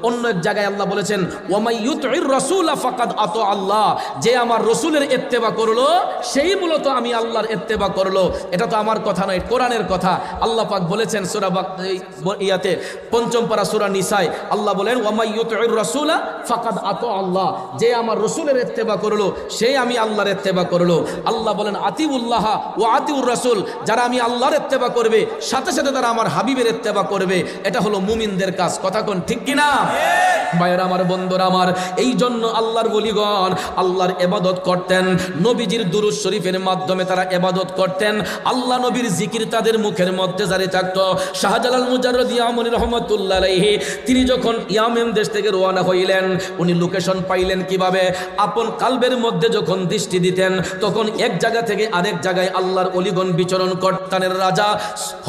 অন্য এক জায়গায় আল্লাহ বলেছেন ওয়ামাই ইউতির রাসূল ফাকাদ আতা আল্লাহ, যে আমার রাসূলের ইত্তেবা করলো সেই মূলত আমি আল্লাহর ইত্তেবা করলো। এটা তো আমার কথা নয়, কোরআনের কথা। আল্লাহ পাক বলেছেন সূরা ইয়াতে ৫ম পারা সূরা নিসায় আল্লাহ বলেন ওয়ামাই ইউতির রাসূল ফাকাদ আতা আল্লাহ, যে আমার রাসূলের ইত্তেবা করলো সেই আমি আল্লাহর ইত্তেবা করলো। আল্লাহ বলেন আতিউল্লাহ ওয়া আতিউর রাসূল, যারা আমি আল্লাহর ইত্তেবা করবে সাথে সাথে তারা আমার হাবিবের ইত্তেবা করবে। এটা হলো মুমিনদের কাজ, কথা কোন ঠিক কিনা? ভাইয়েরা আমার, বন্ধুরা আমার, এই জন্য আল্লাহর ওলিগণ আল্লাহর ইবাদত করতেন, নবীজির দুরূদ শরীফের মাধ্যমে তারা ইবাদত করতেন। আল্লাহ নবীর জিকির তাদের মুখের মধ্যে জারি থাকতো। শাহজালাল মুজাররদ ইয়ামানি রহমাতুল্লাহ আলাইহি, তিনি যখন ইয়ামেন দেশ থেকে রওনা হইলেন, উনি লোকেশন পাইলেন কিভাবে? আপন কালবের মধ্যে যখন দৃষ্টি দিতেন, তখন এক জায়গা থেকে আরেক জায়গায় আল্লাহর ওলিগণ বিচরণ করতেন। রাজা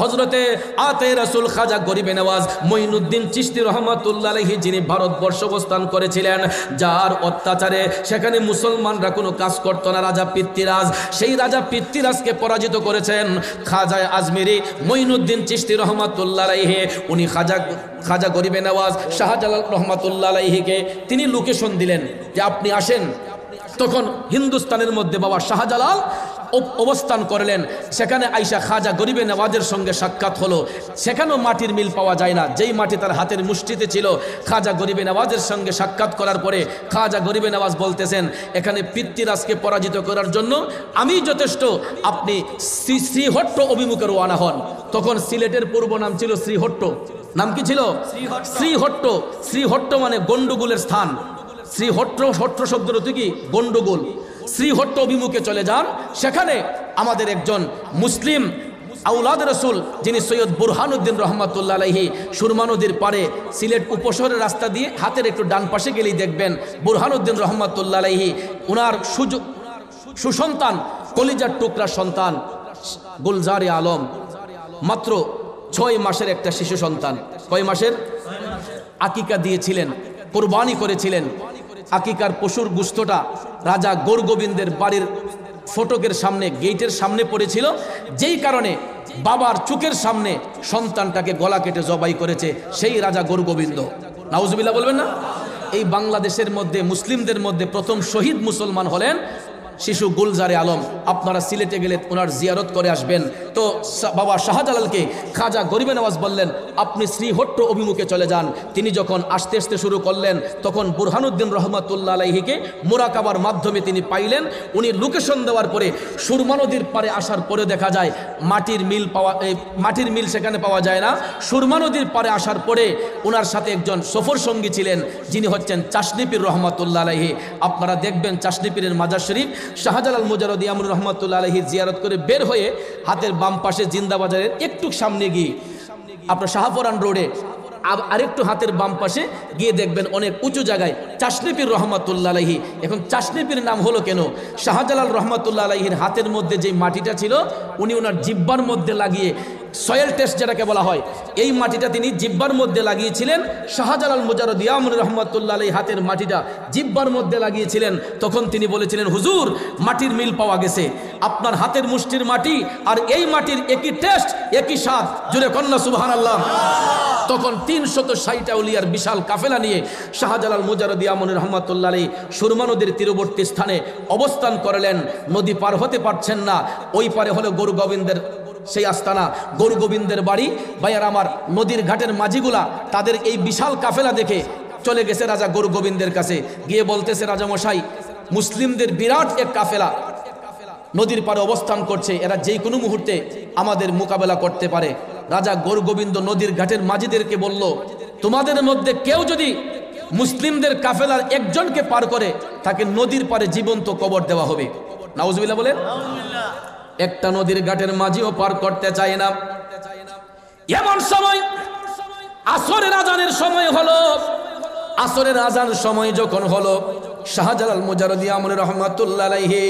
হযরতে আতে রাসূল খাজা গরিবে নওয়াজ মঈনুদ্দিন চিশতি রহমাতুল্লাহ আলাইহি, যিনি ভারতবর্ষ অবস্থান করেছিলেন, যার অত্যাচারে সেখানে মুসলমানরা কোনো কাজ করতো না, রাজা পিতৃরাজ, সেই রাজা পিতৃরাজকে পরাজিত করেছেন খাজা আজমিরি মঈনুদ্দিন চিশতি রহমাতুল্লাহ আলাইহি। উনি খাজা গরিবে নওয়াজ শাহজালাল রহমাতুল্লাহ আলাইহিকে তিনি লোকেশন দিলেন যে আপনি আসেন। তখন হিন্দুস্তানের মধ্যে বাবা শাহজালাল অবস্থান করলেন। সেখানে আইসা খাজা গরিবে নওয়াজের সঙ্গে সাক্ষাৎ হলো। সেখানেও মাটির মিল পাওয়া যায় না, যেই মাটি তার হাতের মুষ্টিতে ছিল। খাজা গরিবে নওয়াজের সঙ্গে সাক্ষাৎ করার পরে খাজা গরিবে নওয়াজ বলতেছেন, এখানে পিতৃরাজকে পরাজিত করার জন্য আমি যথেষ্ট, আপনি শ্রীহট্ট অভিমুখে রওনা হন। তখন সিলেটের পূর্ব নাম ছিল শ্রীহট্ট। নাম কি ছিল? শ্রীহট্ট। শ্রীহট্ট মানে গন্ডগোলের স্থান। শ্রীহট্ট, হট্ট শব্দের অর্থ কি? গন্ডগোল। শ্রীহট্ট অভিমুখে চলে যান। সেখানে আমাদের একজন মুসলিম আউলাদ রাসূল, যিনি সৈয়দ বুরহানুদ্দিন রহমাতুল্লাহ আলাইহি, সুরমা নদীর পারে সিলেট উপশহরের রাস্তা দিয়ে হাতের একটু ডান পাশে গেলেই দেখবেন বুরহানুদ্দিন রহমাতুল্লাহ আলাইহি, উনার সুসন্তান, কলিজার টুকরা সন্তান গুলজারে আলম, মাত্র 6 মাসের একটা শিশু সন্তান। কয় মাসের? আকিকা দিয়েছিলেন, কোরবানি করেছিলেন। আকিকার পশুর গোশতটা রাজা গোরগোবিন্দের বাড়ির ফটকের সামনে, গেটের সামনে পড়েছিল, যেই কারণে বাবার চোখের সামনে সন্তানটাকে গলা কেটে জবাই করেছে সেই রাজা গোরগোবিন্দ। নাউজুবিল্লাহ বলবেন না? এই বাংলাদেশের মধ্যে মুসলিমদের মধ্যে প্রথম শহীদ মুসলমান হলেন শিশু গুলজারে আলম। আপনারা সিলেটে গেলে ওনার জিয়ারত করে আসবেন। তো বাবা শাহজালালকে খাজা গরিবে নওয়াজ বললেন আপনি শ্রীহট্ট অভিমুখে চলে যান। তিনি যখন আসতে আসতে শুরু করলেন, তখন বুরহানুদ্দিন রহমাতুল্লাহ আলাইহিকে মুরাকাবার মাধ্যমে তিনি পাইলেন। উনি লোকেশন দেওয়ার পরে সুরমা নদীর পারে আসার পরে দেখা যায় মাটির মিল সেখানে পাওয়া যায় না। সুরমা নদীর পারে আসার পরে ওনার সাথে একজন সফর সঙ্গী ছিলেন, যিনি হচ্ছেন চাশনিপীর রহমাতুল্লাহ আলাইহি। আপনারা দেখবেন চাশনিপীরের মাজার শরীফ শাহজালাল মুজাররদ ইয়ামুর রহমাতুল্লাহ আলাইহি জিয়ারত করে বের হয়ে হাতের বাম পাশে জিন্দাবাজারের একটু সামনে গিয়ে আপনার শাহপুরান রোডে আরেকটু হাতের বাম পাশে গিয়ে দেখবেন অনেক উঁচু জায়গায় চাশনিপীর রহমাতুল্লাহ আলাইহি। এখন চাশনিপীর নাম হলো কেন? শাহজালাল রহমাতুল্লাহ আলাইহির হাতের মধ্যে যে মাটিটা ছিল, উনি ওনার জিব্বার মধ্যে লাগিয়ে, সয়েল টেস্ট যেটাকে বলা হয়, এই মাটিটা তিনি জিব্বার মধ্যে লাগিয়েছিলেন। শাহজালাল মুজাররদ ইয়ামুর রহমাতুল্লাহ আলাইহি হাতের মাটিটা জিব্বার মধ্যে লাগিয়েছিলেন। তখন তিনি বলেছিলেন, হুজুর মাটির মিল পাওয়া গেছে, আপনার হাতের মুষ্টির মাটি আর এই মাটির একই টেস্ট, একই স্বাদ। জুড়ে কন্যা সুবহানাল্লাহ। তখন 360 আউলিয়ার বিশাল কাফেলা নিয়ে শাহজালাল মুজাররদ ইয়ামুর রহমাতুল্লাহ আলাইহি সুরমা নদীর তীরবর্তী স্থানে অবস্থান করলেন। নদী পার হতে পারছেন না। ওই পারে হলো গোরগোবিন্দের সেই আস্তানা, গোরগোবিন্দের বাড়ি। ভাইয়ার আমার, নদীর ঘাটের মাঝিগুলা তাদের এই বিশাল কাফেলা দেখে চলে গেছে রাজা গুরু গোবিন্দের কাছে, গিয়ে বলতেছে রাজা মশাই, মুসলিমদের বিরাট এক কাফেলা নদীর পারে অবস্থান করছে, এরা যে কোনো মুহূর্তে আমাদের মোকাবেলা করতে পারে। রাজা গুরু গোবিন্দ নদীর ঘাটের মাঝিদেরকে বলল, তোমাদের মধ্যে কেউ যদি মুসলিমদের কাফেলার একজনকে পার করে তাকে নদীর পারে জীবন্ত কবর দেওয়া হবে। নাউজুবিল্লাহ বলেন। একটা নদীর ঘাটের মাঝিও পার করতে চায় না। এমন সময় আসরের আজানের সময় হলো। আসরের আজান সময় যখন হলো, শাহজালাল মুজাররদি আমরি রহমাতুল্লাহ আলাইহি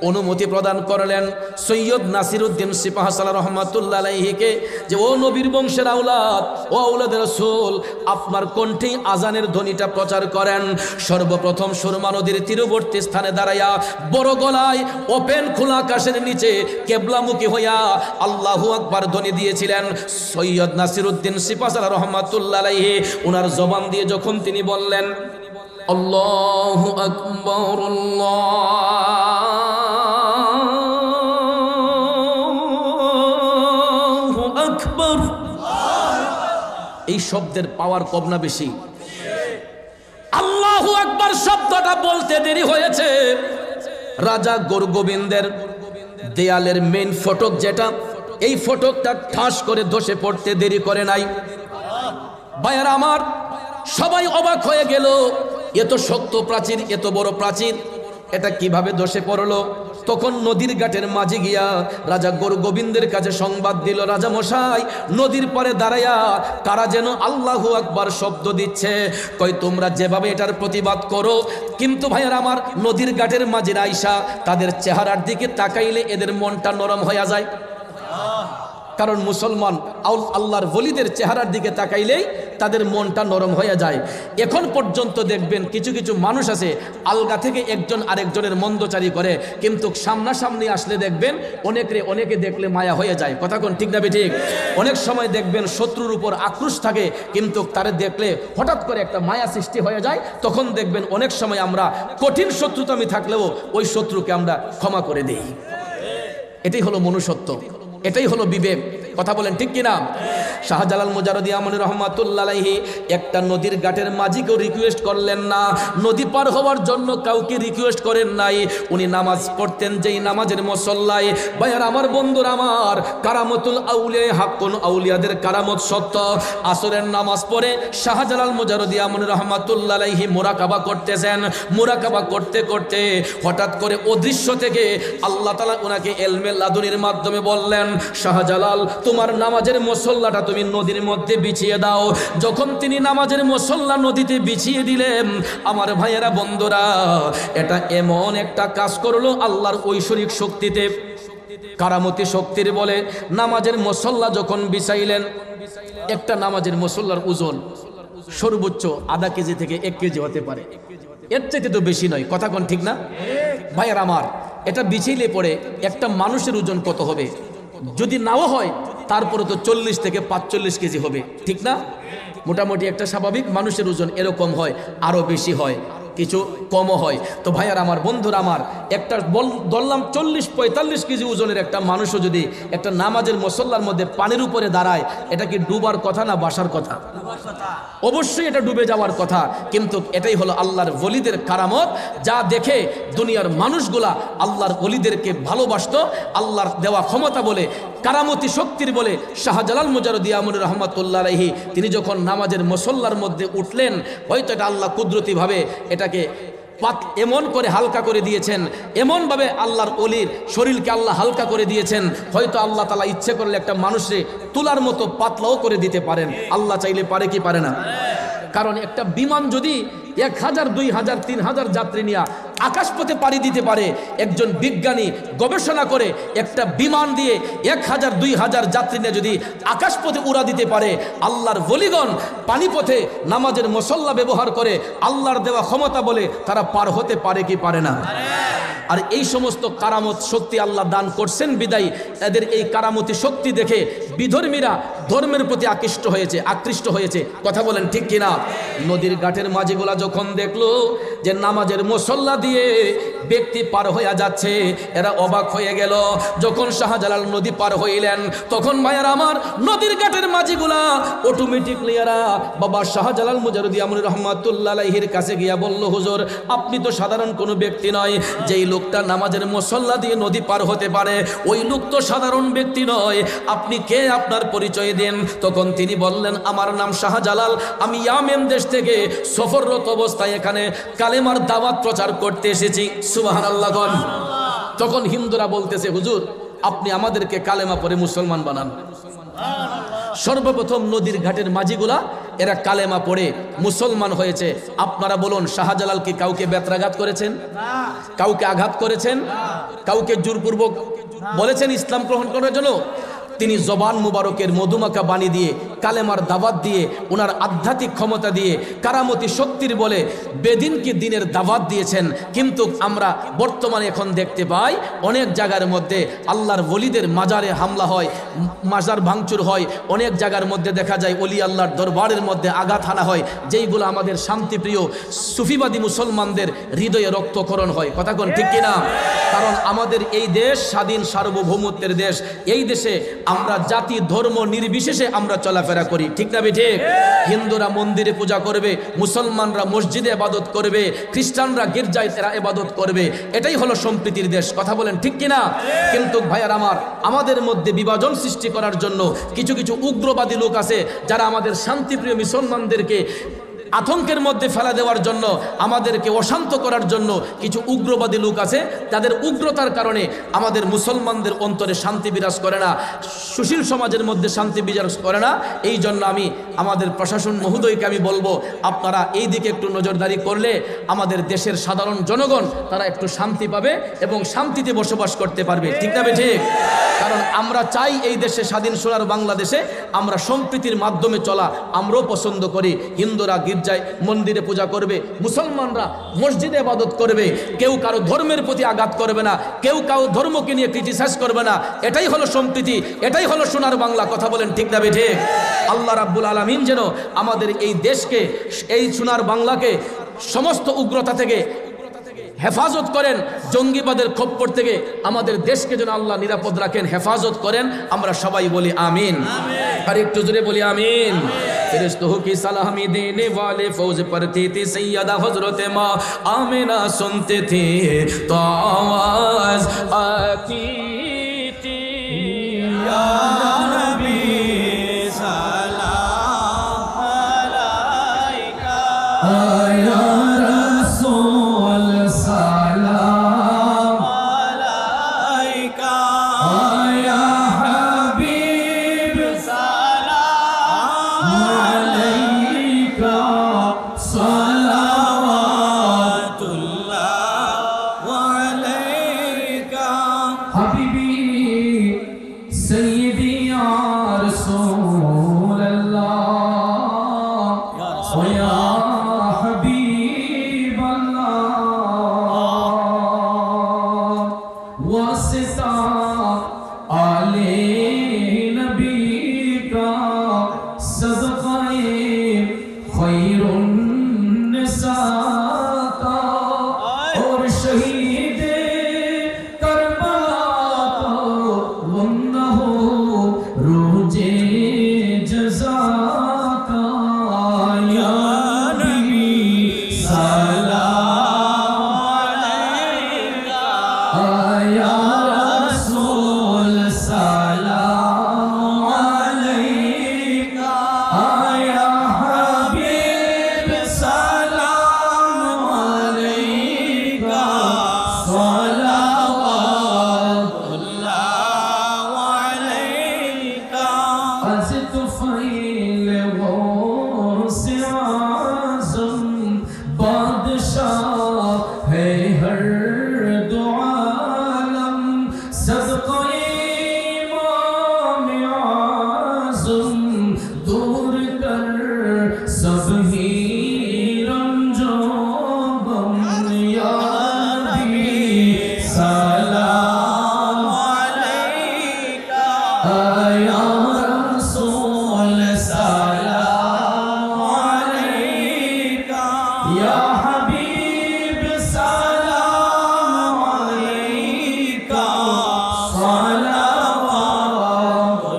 অনুমতি প্রদান করলেন সৈয়দ নাসিরউদ্দিন সিপাহসালাহ রহমাতুল্লাহ আলাইহিকে, যে ও নবীর বংশের আওলাদ, ও আওলাদ রাসূল, আপনার কণ্ঠে আজানের ধ্বনিটা প্রচার করেন। সর্বপ্রথম সুরমা নদীর তীরবর্তী স্থানে দাঁড়াইয়া বড় গলায় ওপেন খোলা আকাশের নিচে কেবলামুখী হইয়া আল্লাহু আকবার ধ্বনি দিয়েছিলেন সৈয়দ নাসিরউদ্দিন সিপাহসালাহ রহমাতুল্লাহ আলাইহি। ওনার জবান দিয়ে যখন তিনি বললেন আল্লাহু আকবার, আল্লাহু আকবার, এই শব্দের পাওয়ার কম না বেশি? আল্লাহু আকবার শব্দটা বলতে দেরি হয়েছে। রাজা গুরু গোবিন্দের দেয়ালের মেইন ফটক যেটা, এই ফটকটা ঠাস করে ধসে পড়তে দেরি করে নাই। ভাইয়ারা আমার, সবাই অবাক হয়ে গেল, এত শক্ত প্রাচীর, এত বড় প্রাচীর, এটা কিভাবে ধসে পড়লো? তখন নদীর ঘাটের মাঝে গিয়া রাজা গুরু গোবিন্দের কাছে সংবাদ দিল, রাজা মশাই, নদীর পরে দাঁড়াইয়া কারা যেন আল্লাহু আকবার শব্দ দিচ্ছে। কই তোমরা যেভাবে এটার প্রতিবাদ করো, কিন্তু ভাইয়ার আমার, নদীর ঘাটের মাঝে আইসা তাদের চেহারার দিকে তাকাইলে এদের মনটা নরম হয়ে যায়। কারণ মুসলমান আল্লাহর ওলিদের চেহারার দিকে তাকাইলেই তাদের মনটা নরম হয়ে যায়। এখন পর্যন্ত দেখবেন কিছু কিছু মানুষ আছে আলগা থেকে একজন আরেকজনের মন্দচারী করে, কিন্তু সামনাসামনি আসলে দেখবেন অনেকে দেখলে মায়া হয়ে যায়। কথা কোন ঠিক না ঠিক? অনেক সময় দেখবেন শত্রুর উপর আক্রোশ থাকে, কিন্তু তারে দেখলে হঠাৎ করে একটা মায়া সৃষ্টি হয়ে যায়। তখন দেখবেন অনেক সময় আমরা কঠিন শত্রুতামি থাকলেও ওই শত্রুকে আমরা ক্ষমা করে দিই। এটাই হলো মনুষ্যত্ব, এটাই হলো বিবেক। কথা বলেন ঠিক কিনা? শাহজালাল মুজাররদি আমরি রহমাতুল্লাহ আলাইহি একটা নদীর ঘাটের মাঝিকেও রিকোয়েস্ট করলেন না, নদী পার হওয়ার জন্য কাউকে রিকোয়েস্ট করেন নাই। উনি নামাজ পড়তেন যেই নামাজের মুসল্লায়। ভাইয়ার আমার, বন্ধুর আমার, কারামতুল আউলিয়া হাক্কুন, আউলিয়াদের কারামত সত্য। আসরের নামাজ পড়ে শাহজালাল মুজাররদি আমরি রহমাতুল্লাহ আলাইহি মুরাকাবা করতেছেন। মুরাকাবা করতে করতে হঠাৎ করে অদৃশ্য থেকে আল্লাহ তাআলা ওনাকে ইলমে লাদুনির মাধ্যমে বললেন, শাহজালাল, তোমার নামাজের মুসল্লাটা তুমি নদীর মধ্যে বিছিয়ে দাও। যখন তিনি নামাজের মুসল্লা নদীতে বিছিয়ে দিলেন, আমার ভাইয়েরা বন্ধুরা, এটা এমন একটা কাজ করলো আল্লাহর ঐশ্বরিক শক্তিতে, কারামতি শক্তির বলে। নামাজের মুসল্লা যখন বিছাইলেন, একটা নামাজের মুসল্লার ওজন সর্বোচ্চ আধা কেজি থেকে 1 কেজি হতে পারে, এর চাইতে তো বেশি নয়। কথা কোন ঠিক না? ভাইয়েরা আমার, এটা বিছাইলে পরে একটা মানুষের ওজন কত হবে? যদি নাও হয় তারপরে তো 40 থেকে 45 কেজি হবে, ঠিক না? মোটামুটি একটা স্বাভাবিক মানুষের ওজন এরকম হয়, আরো বেশি হয়, কিছু কমও হয়। তো ভাইয়ার আমার, বন্ধুরা আমার, একটা বললাম 40-45 কেজি ওজনের একটা মানুষও যদি একটা নামাজের মুসল্লার মধ্যে পানির উপরে দাঁড়ায়, এটা কি ডুবার কথা না বাসার কথা? অবশ্যই এটা ডুবে যাওয়ার কথা। কিন্তু এটাই হলো আল্লাহর ওলিদের কারামত, যা দেখে দুনিয়ার মানুষগুলা আল্লাহর ওলিদেরকে ভালোবাসতো। আল্লাহর দেওয়া ক্ষমতা বলে, কারামতি শক্তির বলে শাহজালাল মুজাররদি আমরি রহমাতুল্লাহ আলাইহি তিনি যখন নামাজের মুসল্লার মধ্যে উঠলেন, হয়তো এটা আল্লাহ কুদরতিভাবে এটাকে এমন করে হালকা করে দিয়েছেন, এমনভাবে আল্লাহর ওলির শরীরকে আল্লাহ হালকা করে দিয়েছেন। হয়তো আল্লাহ তাআলা ইচ্ছে করলে একটা মানুষে তুলার মতো পাতলাও করে দিতে পারেন। আল্লাহ চাইলে পারে কি পারে না? কারণ একটা বিমান যদি 1000, 2000, 3000 যাত্রী নিয়ে আকাশপথে পাড়ি দিতে পারে, একজন বিজ্ঞানী গবেষণা করে একটা বিমান দিয়ে 1000, 2000 যাত্রী নিয়ে যদি আকাশপথে উড়া দিতে পারে, আল্লাহর ওলিগণ পানিপথে নামাজের মুসল্লা ব্যবহার করে আল্লাহর দেওয়া ক্ষমতা বলে তারা পার হতে পারে কি পারে না? আর এই সমস্ত কারামত শক্তি আল্লাহ দান করছেন বিদায়ী এদের এই কারামতি শক্তি দেখে বিধর্মীরা ধর্মের প্রতি আকৃষ্ট হয়েছে। কথা বলেন ঠিক কিনা? নদীর ঘাটের মাঝিগুলা যখন দেখলো যে নামাজের মুসল্লা দিয়ে ব্যক্তি পার হয়ে যাচ্ছে, এরা অবাক হয়ে গেল। যখন শাহজালাল নদী পার হইলেন তখন ভাইয়ার আমার নদীর ঘাটের মাঝিগুলা অটোমেটিকলি এরা বাবা শাহজালাল মুজাররদি আমরি রহমাতুল্লাহ আলাইহির কাছে গিয়া বলল, হুজুর আপনি তো সাধারণ কোনো ব্যক্তি নয়, যেই লোকটা নামাজের মুসল্লা দিয়ে নদী পার হতে পারে ওই লোক তো সাধারণ ব্যক্তি নয়, আপনি কে, আপনার পরিচয় দেন। তখন তিনি বললেন, আমার নাম শাহজালাল, আমি ইয়ামেন দেশ থেকে সফররত অবস্থায় এখানে কালেমার দাওয়াত প্রচার করতে এসেছি। সুবহানাল্লাহ। তখন হিন্দুরা বলতেছে, হুজুর আপনি আমাদেরকে কালেমা পড়ে মুসলমান বানান। সর্বপ্রথম নদীর ঘাটের মাঝিগুলা এরা কালেমা পড়ে মুসলমান হয়েছে। আপনারা বলুন, শাহজালাল কি কাউকে বেত্রাঘাত করেছেন? কাউকে আঘাত করেছেন? কাউকে জোরপূর্বক বলেছেন ইসলাম গ্রহণ করার জন্য? তিনি জবান মুবারকের মধুমাখা বাণী দিয়ে কালেমার দাওয়াত দিয়ে ওনার আধ্যাত্মিক ক্ষমতা দিয়ে কারামতি শক্তির বলে বেদিনকে দিনের দাওয়াত দিয়েছেন। কিন্তু আমরা বর্তমানে এখন দেখতে পাই অনেক জায়গার মধ্যে আল্লাহর ওলিদের মাজারে হামলা হয়, মাজার ভাঙচুর হয়, অনেক জায়গার মধ্যে দেখা যায় ওলি আল্লাহর দরবারের মধ্যে আঘাত হানা হয়, যেইগুলো আমাদের শান্তিপ্রিয় সুফিবাদী মুসলমানদের হৃদয়ে রক্তক্ষরণ হয়। কথা কোন ঠিক কিনা? কারণ আমাদের এই দেশ স্বাধীন সার্বভৌমত্বের দেশ। এই দেশে আমরা জাতি ধর্ম নির্বিশেষে আমরা চলাফেরা করি, ঠিক না ঠিক? হিন্দুরা মন্দিরে পূজা করবে, মুসলমানরা মসজিদে ইবাদত করবে, খ্রিস্টানরা গির্জায় তারা ইবাদত করবে। এটাই হলো সম্প্রীতির দেশ। কথা বলেন ঠিক কিনা? কিন্তু ভাইয়ার আমার, আমাদের মধ্যে বিভাজন সৃষ্টি করার জন্য কিছু কিছু উগ্রবাদী লোক আছে যারা আমাদের শান্তিপ্রিয় মুসলমানদেরকে আতঙ্কের মধ্যে ফেলা দেওয়ার জন্য, আমাদেরকে অশান্ত করার জন্য কিছু উগ্রবাদী লোক আছে। তাদের উগ্রতার কারণে আমাদের মুসলমানদের অন্তরে শান্তি বিরাজ করে না, সুশীল সমাজের মধ্যে শান্তি বিরাজ করে না। এই জন্য আমি আমাদের প্রশাসন মহোদয়কে আমি বলবো, আপনারা এই দিকে একটু নজরদারি করলে আমাদের দেশের সাধারণ জনগণ তারা একটু শান্তি পাবে এবং শান্তিতে বসবাস করতে পারবে, ঠিক না ঠিক? কারণ আমরা চাই এই দেশে স্বাধীন সোনার বাংলাদেশে আমরা সম্প্রীতির মাধ্যমে চলা আমরাও পছন্দ করি। হিন্দুরা গির্জায় মন্দিরে পূজা করবে, মুসলমানরা মসজিদে ইবাদত করবে, কেউ কারো ধর্মের প্রতি আঘাত করবে না, কেউ কারো ধর্মকে নিয়ে ক্রিটিসাইজ করবে না। এটাই হলো সম্প্রীতি, এটাই হলো সোনার বাংলা। কথা বলেন ঠিক না ঠিক? আল্লাহ রাব্বুল আলামিন যেন আমাদের এই দেশকে, এই সোনার বাংলাকে সমস্ত উগ্রতা থেকে হেফাজত করেন, জঙ্গিবাদের খপ্পর থেকে আমাদের দেশকে যেন আল্লাহ নিরাপদ রাখেন, হেফাজত করেন। আমরা সবাই বলি আমিন। আর একটু জোরে বলি আমিন। ফেরেশতों की सलामी देने वाले फौज पढ़ती थी सैयदा हजरत माँ आमिना, सुनते थे तो आवाज आती थी, या नबी सलाम अलैका, या रसूल सलाम अलैका, या हबीब सलाम अलैका, सलावतुल्लाह अलैका, हबीबी सय्यदी या रसूल अल्लाह, या हबीब अल्लाह, वासिता आले नबी का सदक़ाए खैरुन निसा का, और शहीद करबला को वंदा हो रोजे जज़ा का, या नबी सलाम अलैका, या रसूल सलाम अलैका, या हबीब सलाम या हबीब सलाम अलैका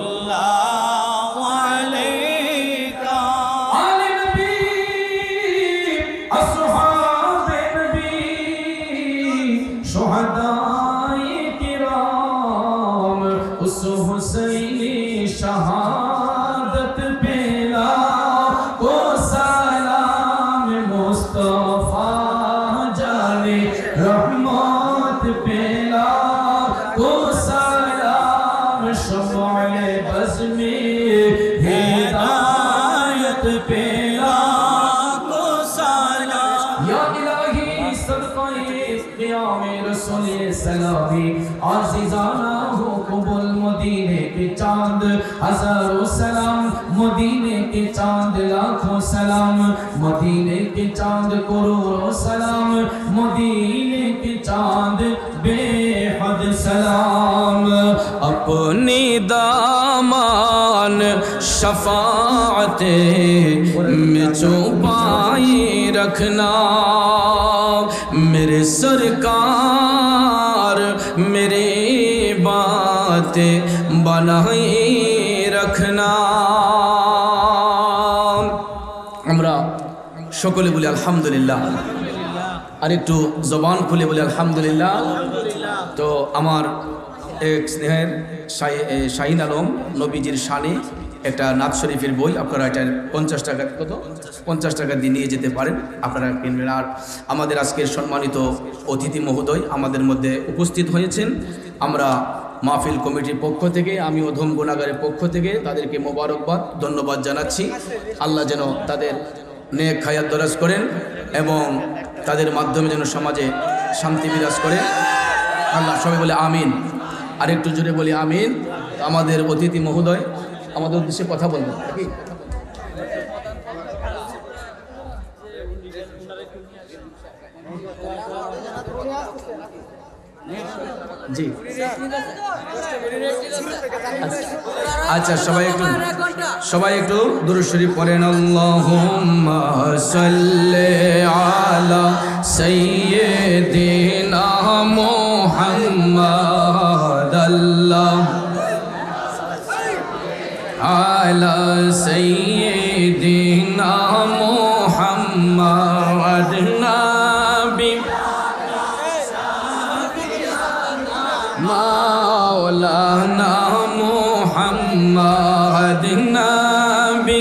सलावतुल्लाह अलैका आले नबी अस्हाबे नबी शुहदाए किराम उस हुसैनी शहादत पे लाखो सलाम मुस्तफा जाने रहमत पे लाखो सलाम शमाए बज़ में हिदायत पे लाखो सलाम या इलाही सदक़े क़ियाम रसूल सलामी आज़िज़ाना हो कबूल मदीने के चांद हजारों सलाम मदीने के चांद लाखों सलाम मदीने के चांद करोड़ों सलाम मदीने के चांद बेहद सलाम अपनी दामान शफाअते में छुपाई रखना मेरे सरकार मेरे बातें बनाई रखना আমরা সকলে বলি আলহামদুলিল্লাহ আর একটু জবান খুলে বলি আলহামদুলিল্লাহ তো আমার এক স্নেহের শাহিন আলম নবীজির শানে একটা নাত শরীফের বই আপনারা এটা 50 টাকা কত 50 টাকা দিয়ে নিয়ে যেতে পারেন আপনারা কিনবেন আর আমাদের আজকের সম্মানিত অতিথি মহোদয় আমাদের মধ্যে উপস্থিত হয়েছেন আমরা মাহফিল কমিটির পক্ষ থেকে আমি অধম গুনাহগারের পক্ষ থেকে তাদেরকে মোবারকবাদ ধন্যবাদ জানাচ্ছি আল্লাহ যেন তাদের নেক হায়াত দরাজ করেন এবং তাদের মাধ্যমে যেন সমাজে শান্তি বিরাজ করে আল্লাহ সবাই বলে আমিন আর একটু জোরে বলি আমিন আমাদের অতিথি মহোদয় আমাদের উদ্দেশ্যে কথা বলবেন নাকি জি আচ্ছা সবাই একটু দুরূদ শরীফ পড়েন আল্লাহুম্মা সাল্লি আলা সাইয়্যিদিনা মুহাম্মাদ আলা সাইয়্যিদিনা মুহাম্মাদ নবী মাওলানা মুহাম্মাদ নবী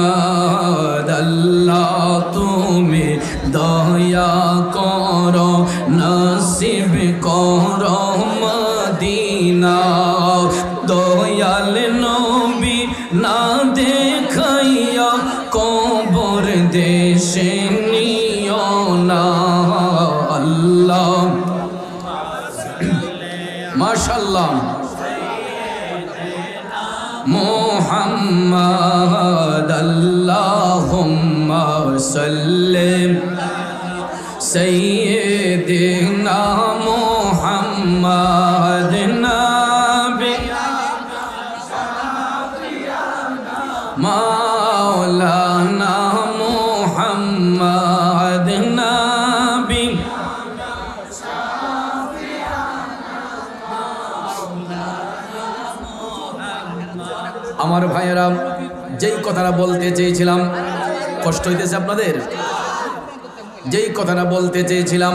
মুহাম্মাদ আল্লাহ তুমি দয়া করো নসিব করো মদিনা দয়াল নবী না দেখাইয়া কবর দেশে নিও না আল্লাহ মাশাআল্লাহ মুহাম্মাদ আল্লাহুম্মা সাল্লি সাইয়্যিদিনা মুহাম্মাদ নবী মাওলানা মুহাম্মাদ নবী আমার ভাইয়েরা যেই কথাটা বলতে চেয়েছিলাম কষ্ট হইতেছে আপনাদের যেই কথাটা বলতে চেয়েছিলাম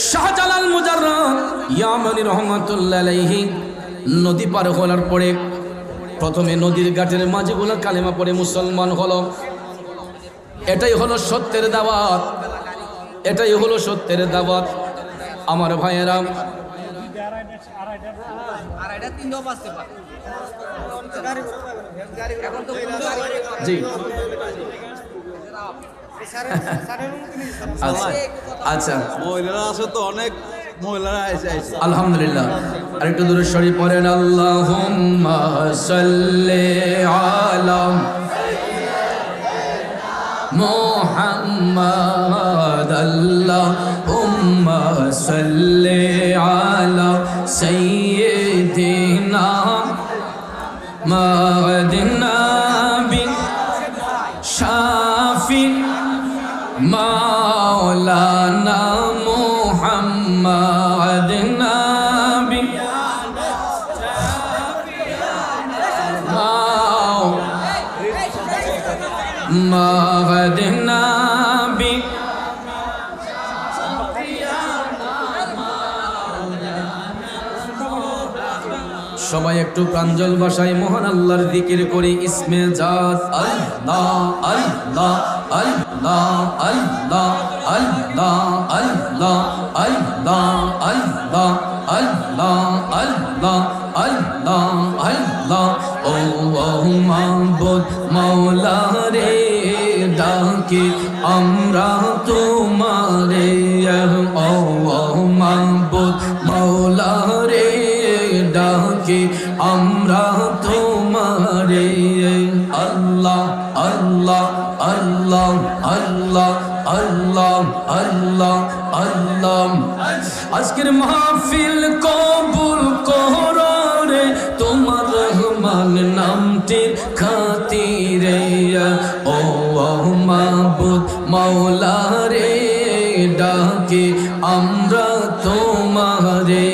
শাহজালাল মুজাররদ ইয়ামানি রহমাতুল্লাহ আলাইহি নদী পার হওয়ার পরে প্রথমে নদীর ঘাটের মাঝিগুলো কালেমা পড়ে মুসলমান হলো এটাই হলো সত্যের দাওয়াত এটাই হলো সত্যের দাওয়াত আমার ভাইয়েরা জি আচ্ছা মহিলারা আছে তো অনেক মহিলারা আইছে আলহামদুলিল্লাহ আরেকটু দূরে শরীফ পড়েন আল্লাহুম্মা সাল্লি আলা মুহাম্মাদ আল্লাহুম্মা সাল্লি আলা সাইয়্যিদিনা মাদিনা বি শাফি মাওলানা মুহাম্মদ নবী মাওলানা নবী সবাই একটু প্রাঞ্জল ভাষায় মহান আল্লাহর জিকির করি ইসমে জাত আল্লাহ আল্লাহ আল্লাহ আল্লাহ আল্লাহ আল্লাহ আল্লাহ আল্লাহ আল্লাহ আল্লাহ আল্লাহ আল্লাহ ও মাবুদ মাওলা রে ডাকি আমরা তোমারে ও মাবুদ মাওলা রে ডাকি আমরা তোমারে আল্লাহ আল্লাহ আল্লাহ আল্লাহ আল্লাহ আল্লাহ আল্লাহ আজকের মাহফিল কবুল করো রে তোমার রহমান নামটির খাতিরে ও মাবুদ মাওলা রে ডাকি আমরা তোমারে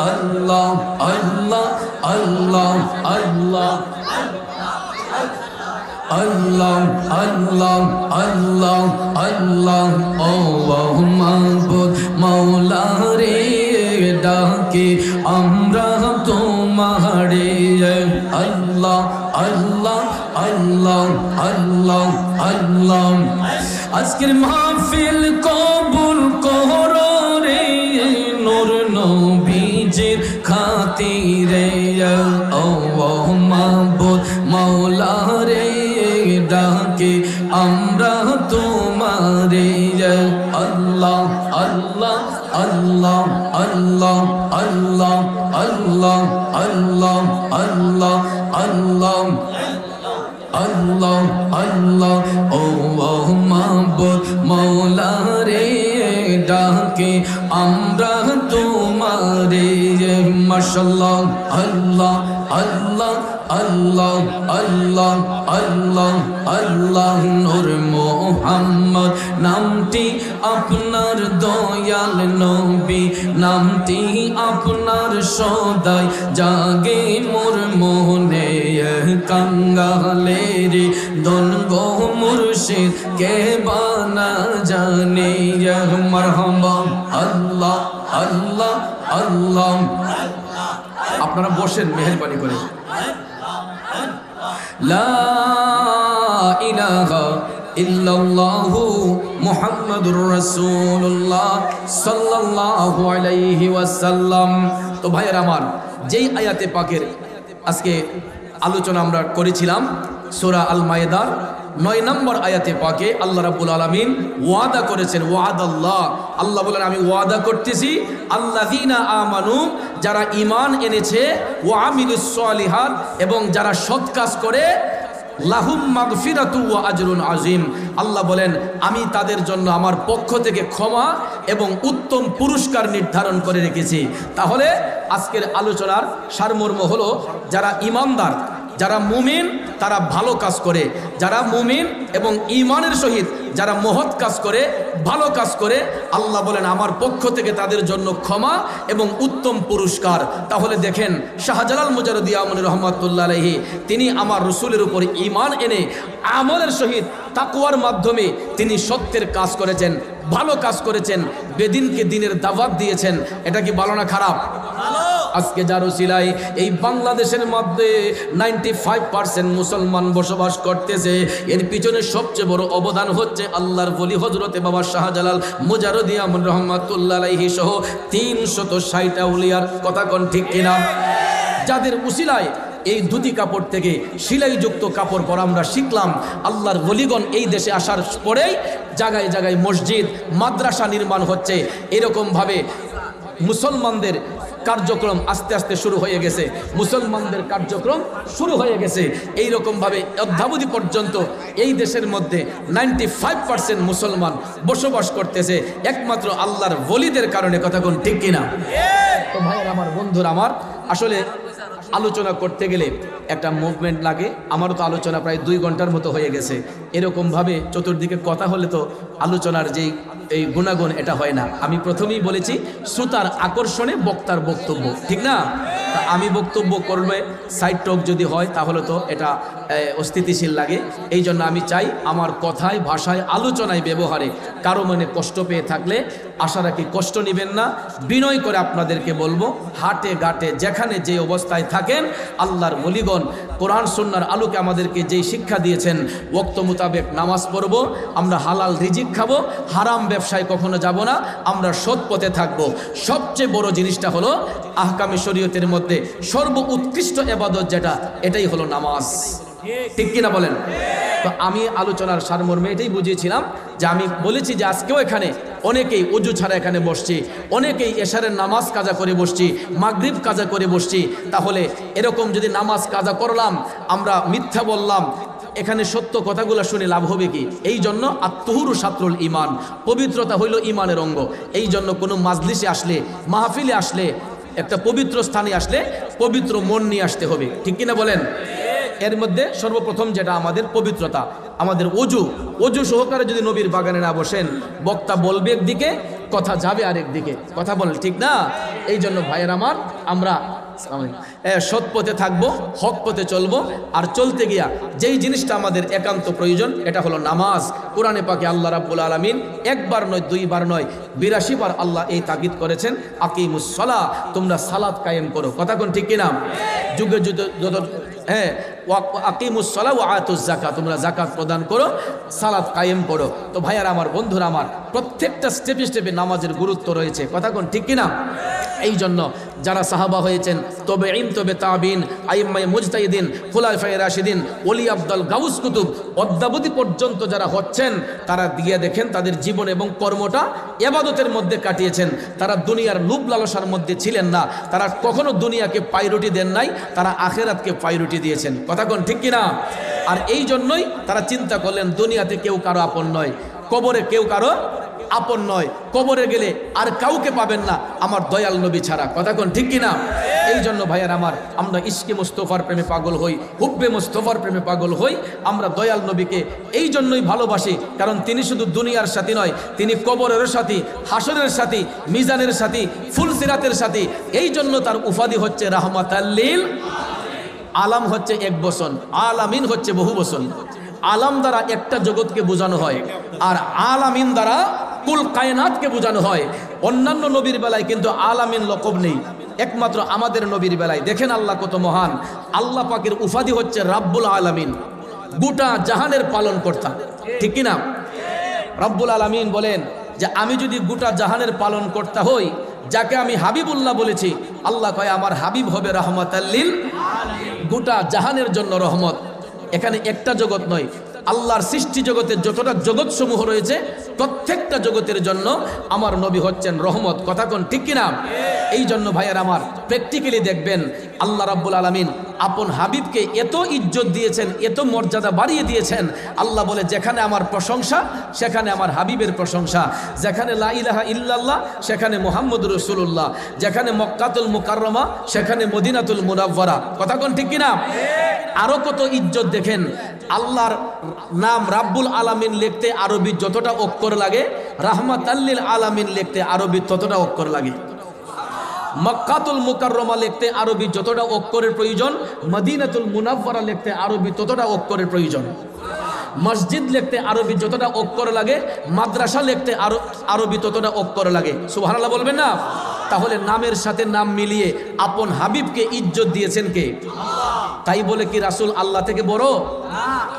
আল্লাহ আল্লাহ আল্লাহ আল্লাহ আল্লাহ আল্লাহ আল্লাহ আল্লাহ ও মাবুদ মাওলা রে ডাকি আমরা তোমারে আল্লাহ আল্লাহ আল্লাহ আল্লাহ আল্লাহ আজকের মাহফিল কবুল করো রে নূর নবীজির খাতিরে ও মাবুদ মাওলা রে ডাকে আমরা তোমারে আল্লাহ আল্লাহ আল্লাহ আল্লাহ আল্লাহ আল্লাহ আল্লাহ আল্লাহ আল্লাহ আল্লাহ আল্লাহ ও মাবুদ মাওলা রে ডাকে আমরা তোমারে মাশাআল্লাহ আল্লাহ আল্লাহ আল্লাহ আল্লাহ আল্লাহ আল্লাহ নূর মুহাম্মদ নামটি আপনার দয়াল নবী নামটি আপনার সদাই জাগে মোর মনে কাঙ্গালের দন গো মুর্শিদ কে বানা জানে মারহাবা আল্লাহ আল্লাহ আল্লাহ আপনারা বসেন মেহেরবানি করে লা ইলাহা ইল্লাল্লাহু মুহাম্মাদুর রাসূলুল্লাহ সাল্লাল্লাহু আলাইহি ওয়াসাল্লাম। তো ভাইয়েরা আমার, যেই আয়াতে পাকের আজকে আলোচনা আমরা করেছিলাম সূরা আল মায়েদার 9 নম্বর আয়াতে পাকে আল্লাহ রাব্বুল আলামিন ওয়াদা করেছেন, ওয়াদাল্লাহ, আল্লাহ বলেন আমি ওয়াদা করতেছি আল্লাযীনা আমানু, যারা ঈমান এনেছে, ওয়া আমিলুস সালিহাত, এবং যারা সৎ কাজ করে, লাহুম মাগফিরাতু ওয়া আজরুন আযীম। আল্লাহ বলেন আমি তাদের জন্য আমার পক্ষ থেকে ক্ষমা এবং উত্তম পুরস্কার নির্ধারণ করে রেখেছি। তাহলে আজকের আলোচনার সারমর্ম হলো, যারা ঈমানদার, যারা মুমিন, তারা ভালো কাজ করে, যারা মুমিন এবং ঈমানের সহিত যারা মহৎ কাজ করে, ভালো কাজ করে, আল্লাহ বলেন আমার পক্ষ থেকে তাদের জন্য ক্ষমা এবং উত্তম পুরস্কার। তাহলে দেখেন শাহজালাল মুজাররদি আমনী রহমাতুল্লাহ আলাইহি তিনি আমার রসুলের উপর ঈমান এনে আমলের সহিত তাকওয়ার মাধ্যমে তিনি সত্যের কাজ করেছেন, ভালো কাজ করেছেন, বেদিনকে দিনের দাওয়াত দিয়েছেন। এটা কি ভালো না খারাপ? আজকে যার উসিলায় এই বাংলাদেশের মধ্যে 95% মুসলমান বসবাস করতেছে, এর পিছনে সবচেয়ে বড় অবদান হচ্ছে আল্লাহর ওলি হযরতে বাবা শাহজালাল মুজাররদি আমনী রহমাতুল্লাহ আলাইহি সহ 360 আউলিয়ার কথা কোন ঠিক কিনা? যাদের উসিলায় এই ধুতি কাপড় থেকে সেলাইযুক্ত কাপড় পরা আমরা শিখলাম। আল্লাহর ওলিগণ এই দেশে আসার পরেই জায়গায় জায়গায় মসজিদ, মাদ্রাসা নির্মাণ হচ্ছে। এরকমভাবে মুসলমানদের কার্যক্রম আস্তে আস্তে শুরু হয়ে গেছে, মুসলমানদের কার্যক্রম শুরু হয়ে গেছে। এইরকমভাবে অদ্যাবধি পর্যন্ত এই দেশের মধ্যে 95% মুসলমান বসবাস করতেছে একমাত্র আল্লাহর ওলিদের কারণে। কথা কোন ঠিক কিনা? তো ভাইয়ের আমার, বন্ধুরা আমার, আসলে আলোচনা করতে গেলে একটা মুভমেন্ট লাগে। আমারও তো আলোচনা প্রায় 2 ঘন্টার মতো হয়ে গেছে। এরকমভাবে চতুর্দিকে কথা হলে তো আলোচনার যেই এই গুণাগুণ এটা হয় না। আমি প্রথমেই বলেছি শ্রোতার আকর্ষণে বক্তার বক্তব্য, ঠিক না? তা আমি বক্তব্য করবে সাইড টক যদি হয় তাহলে তো এটা অস্থিতিশীল লাগে। এই জন্য আমি চাই আমার কথায়, ভাষায়, আলোচনায়, ব্যবহারে কারো মনে কষ্ট পেয়ে থাকলে আশা রাখি কষ্ট নেবেন না। বিনয় করে আপনাদেরকে বলবো, হাটে ঘাটে যেখানে যে অবস্থায় থাকেন, আল্লাহর ওলিগণ কোরআন সুন্নাহর আলোকে আমাদেরকে যেই শিক্ষা দিয়েছেন, ওয়াক্ত মোতাবেক নামাজ পড়ব, আমরা হালাল রিজিক খাবো, হারাম ব্যবসায় কখনো যাব না, আমরা সৎ পথে থাকবো। সবচেয়ে বড় জিনিসটা হলো আহকামে শরীয়তের মধ্যে সর্বোৎকৃষ্ট ইবাদত যেটা, এটাই হলো নামাজ। ঠিক কিনা বলেন? তো আমি আলোচনার সারমর্মে এটাই বুঝিয়েছিলাম যে আমি বলেছি যে আজকেও এখানে অনেকেই ওযু ছাড়া এখানে বসছি, অনেকেই এশারের নামাজ কাজা করে বসছি, মাগরিব কাজা করে বসছি। তাহলে এরকম যদি নামাজ কাজা করলাম, আমরা মিথ্যা বললাম, এখানে সত্য কথাগুলো শুনে লাভ হবে কি? এই জন্য আত্মহুরু সাত্রুল ইমান, পবিত্রতা হইল ইমানের অঙ্গ। এই জন্য কোনো মাজলিসে আসলে, মাহফিলে আসলে, একটা পবিত্র স্থানে আসলে পবিত্র মন নিয়ে আসতে হবে। ঠিক কিনা বলেন? এর মধ্যে সর্বপ্রথম যেটা আমাদের পবিত্রতা, আমাদের অজু সহকারে যদি নবীর বাগানে না বসেন, বক্তা বলবে একদিকে, কথা যাবে আরেক দিকে। কথা বলেন, ঠিক না? এই জন্য ভাইয়ের আমার, আমরা সৎ পথে থাকবো, হক পথে চলবো। আর চলতে গিয়া যেই জিনিসটা আমাদের একান্ত প্রয়োজন, এটা হলো নামাজ। কোরআনে পাকে আল্লাহ রাব্বুল আলামিন একবার নয়, 2 বার নয়, 82 বার আল্লাহ এই তাগিদ করেছেন, আকিমুস সালাহ, তোমরা সালাত কায়েম করো। কথা কোন ঠিক কিনা? যুগে যুগে যত আকিমুস সালাহ ওয়া আতুজ যাকাত, তোমরা যাকাত প্রদান করো, সালাত কায়েম করো। তো ভাইয়ার আমার, বন্ধুরা আমার, প্রত্যেকটা স্টেপে স্টেপে নামাজের গুরুত্ব রয়েছে। কথা কোন ঠিক কিনা? এই জন্য যারা সাহাবা হয়েছেন, তবে তাবিন, আইম্মায়ে মুজতাহিদিন, খুলাফায়ে রাশিদিন, ওলি আব্দাল, গাউস কুতুব, অদ্যাবধি পর্যন্ত যারা হচ্ছেন, তারা দিয়ে দেখেন তাদের জীবন এবং কর্মটা ইবাদতের মধ্যে কাটিয়েছেন। তারা দুনিয়ার লোভ লালসার মধ্যে ছিলেন না, তারা কখনো দুনিয়াকে পাইরুটি দেন নাই, তারা আখেরাতকে পাইরুটি দিয়েছেন। কথা কোন ঠিক কিনা? আর এই জন্যই তারা চিন্তা করলেন, দুনিয়াতে কেউ কারো আপন নয়, কবরে কেউ কারো আপন নয়, কবরে গেলে আর কাউকে পাবেন না আমার দয়াল নবী ছাড়া। কথা কোন ঠিক কিনা? এই জন্য ভাইয়ার আমার, আমরা ইশকে মুস্তফার প্রেমে পাগল হই, হুব্বে মুস্তফার প্রেমে পাগল হই। আমরা দয়াল নবীকে এই জন্যই ভালোবাসি, কারণ তিনি শুধু দুনিয়ার সাথী নয়, তিনি কবরের সাথী, হাসরের সাথী, মিজানের সাথী, ফুলসিরাতের সাথী। এই জন্য তার উপাধি হচ্ছে রাহমাতাল লিল আলাম, হচ্ছে এক বচন, আলামিন হচ্ছে বহু বচন। আলাম দ্বারা একটা জগৎকে বোঝানো হয়, আর আলামিন দ্বারা কুল কায়নাতকে বোঝানো হয়। অন্যান্য নবীর বেলায় কিন্তু আলামিন লকব নেই, একমাত্র আমাদের নবীর বেলায়। দেখেন আল্লাহ কত মহান। আল্লাহ পাকের উপাধি হচ্ছে রাব্বুল আলামিন, গোটা জাহানের পালন কর্তা। ঠিক কিনা? রাব্বুল আলামিন বলেন যে আমি যদি গোটা জাহানের পালন কর্তা হই, যাকে আমি হাবিবুল্লাহ বলেছি, আল্লাহ কয় আমার হাবিব হবে রাহমাতাল লিল গোটা জাহানের জন্য রহমত। এখানে একটা জগৎ নয়, আল্লাহর সৃষ্টি জগতের যতটা জগৎ সমূহ রয়েছে, প্রত্যেকটা জগতের জন্য আমার নবী হচ্ছেন রহমত। কথা কোন ঠিক কিনা? এই জন্য ভাইয়ার আমার, প্র্যাকটিক্যালি দেখবেন আল্লাহ রাব্বুল আলামিন আপন হাবিবকে এত ইজ্জত দিয়েছেন, এত মর্যাদা বাড়িয়ে দিয়েছেন। আল্লাহ বলে, যেখানে আমার প্রশংসা সেখানে আমার হাবিবের প্রশংসা, যেখানে লা ইলাহা ইল্লাল্লাহ সেখানে মুহাম্মদুর রাসূলুল্লাহ, যেখানে মক্কাতুল মুকাররমা সেখানে মদিনাতুল মুনাওয়ারা। কথা কোন ঠিক কিনা? আরো কত ইজ্জত দেখেন। আল্লাহর নাম রাব্বুল আলামিন লিখতে আরবি যতটা অক্ষর লাগে, রাহমাতাল লিল আলামিন লিখতে আরবি ততটা অক্ষর লাগে। মক্কাতুল মুকাররমা লিখতে আরবি যতটা অক্ষরের প্রয়োজন, মদিনাতুল মুনাওয়ারা লিখতে আরবি ততটা অক্ষরের প্রয়োজন। মসজিদ লিখতে আরবি যতটা অক্ষর লাগে, মাদ্রাসা লিখতে আরবি ততটা অক্ষর লাগে। সুবহানাল্লাহ বলবেন না? তাহলে নামের সাথে নাম মিলিয়ে আপন হাবিবকে ইজ্জত দিয়েছেন কে? তাই বলে কি রাসূল আল্লাহ থেকে বড়?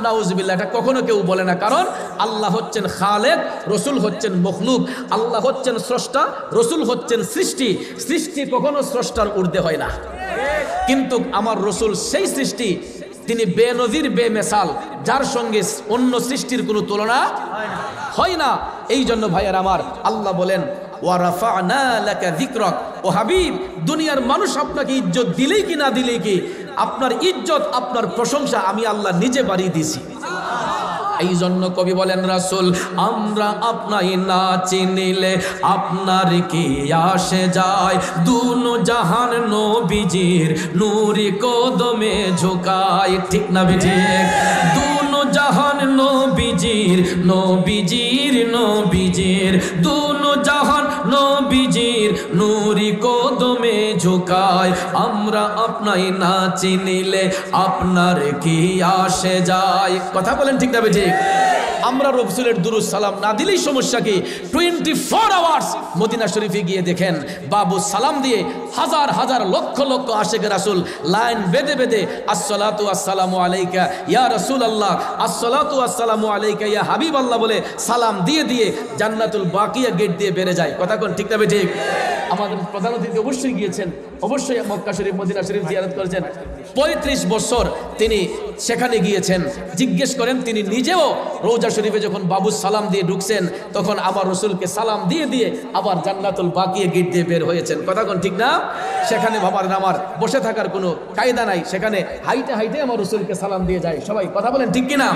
নাউজুবিল্লাহ, এটা কখনো কেউ বলে না। কারণ আল্লাহ হচ্ছেন খালেক, রসুল হচ্ছেন মখলুক। আল্লাহ হচ্ছেন স্রষ্টা, রসুল হচ্ছেন সৃষ্টি। সৃষ্টি কখনো স্রষ্টার ঊর্ধ্বে হয় না, কিন্তু আমার রসুল সেই সৃষ্টি, তিনি বেনজির বেমেসাল, যার সঙ্গে অন্য সৃষ্টির কোনো তুলনা হয় না। এই জন্য ভাইয়ার আমার, আল্লাহ বলেন ওয়ারাফা'না লাকা যিকরাক, ও হাবিব, দুনিয়ার মানুষ আপনাকে ইজ্জত দিলেই কি না দিলেই কি, আপনার ইজ্জত, আপনার প্রশংসা আমি আল্লাহ নিজে বাড়িয়ে দিয়েছি। এই জন্য কবি বলেন রাসূল আমরা আপনাই না চিনিলে আপনার কি আসে যায় দুনো জাহান নবীজির নূরি কদমে ঝুকায় ঠিক না বেঠিক দুনো জাহান নবীজির দুনো জাহান নবীজির নূরি কদমে ঝুকায় আমরা আপনাই না চিনিলে আপনার কি আসে যায় কথা বলেন ঠিক না বেঠিক আমরা রাসূলের দুরূদ সালাম না দিলেই সমস্যা কি 24 আওয়ার্স মদিনা শরীফে গিয়ে দেখেন বাবু সালাম দিয়ে হাজার হাজার লক্ষ লক্ষ আশিকে রাসূল লাইন বেঁধে বেঁধে আসসালাতু আসসালামু আলাইকা ইয়া রাসূলুল্লাহ আসসালাতু আসসালামু আলাইকা ইয়া হাবিবাল্লাহ বলে সালাম দিয়ে দিয়ে জান্নাতুল বাকিয়া গেট দিয়ে বেরে যায় কথা কোন ঠিক না ঠিক আমাদের প্রধান অতিথি অবশ্যই গিয়েছেন অবশ্যই মক্কা শরীফ মদিনা শরীফ জিয়ারত করেছেন 35 বছর তিনি সেখানে গিয়েছেন জিজ্ঞেস করেন তিনি নিজেও রওজা শরীফে যখন বাবু সালাম দিয়ে ঢুকছেন তখন আবার রাসূলকে সালাম দিয়ে দিয়ে আবার জান্নাতুল বাকিয়া গেট দিয়ে বের হয়েছেন কথা কোন ঠিক না সেখানে বাবার আমার বসে থাকার কোনো কায়দা নাই সেখানে হাইটে হাইটে আমার রাসূলকে সালাম দিয়ে যায় সবাই কথা বলেন ঠিক কিনা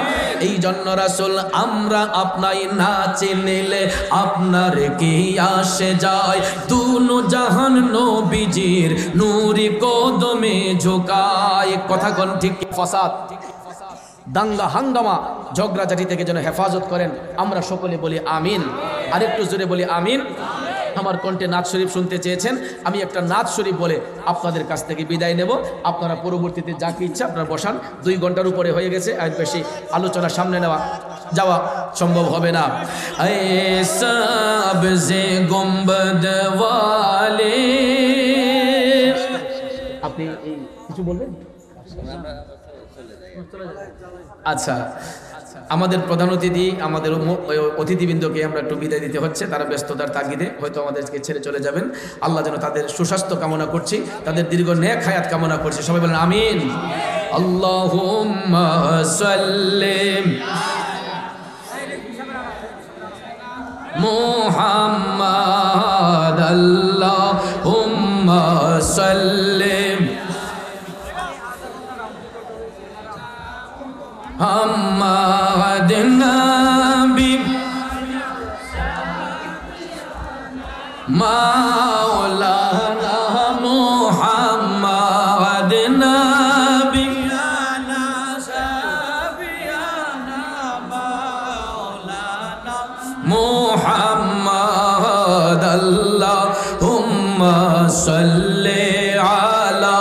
এই জন্য রাসূল আমরা আপনাই না চিনিলে আপনার কি আসে যায় দুনো জাহান নবীজির নূরি কদমে ঝুকায় কথা কোন ঠিক ফাসাদ দাঙ্গা হাঙ্গামা ঝগড়াঝাটি থেকে যেন হেফাজত করেন আমরা সকলে বলি আমিন আরেকটু জোরে বলি আমিন আমার কণ্ঠে নাত শরীফ শুনতে চেয়েছেন আমি একটা নাত শরীফ বলে আপনাদের কাছ থেকে বিদায় নেব আপনারা পরবর্তীতে যা কি ইচ্ছা আপনারা বসান 2 ঘন্টার উপরে হয়ে গেছে আর বেশি আলোচনা সামনে যাওয়া সম্ভব হবে না এ সাবজে গুম্বদ ওয়ালে আপনি এই কিছু বলবেন আচ্ছা আমাদের প্রধান অতিথি আমাদের অতিথিবৃন্দকে আমরা একটু বিদায় দিতে হচ্ছে তারা ব্যস্ততার তাগিদে হয়তো আমাদেরকে ছেড়ে চলে যাবেন আল্লাহ যেন তাদের সুস্বাস্থ্য কামনা করছি তাদের দীর্ঘ নেক হায়াত কামনা করছি সবাই বলেন আমিন আল্লাহুম্মা সাল্লিম মুহাম্মাদ আল্লাহুম্মা সাল্লিম محمد نبی مولانا محمد نبی محمد اللهم صل على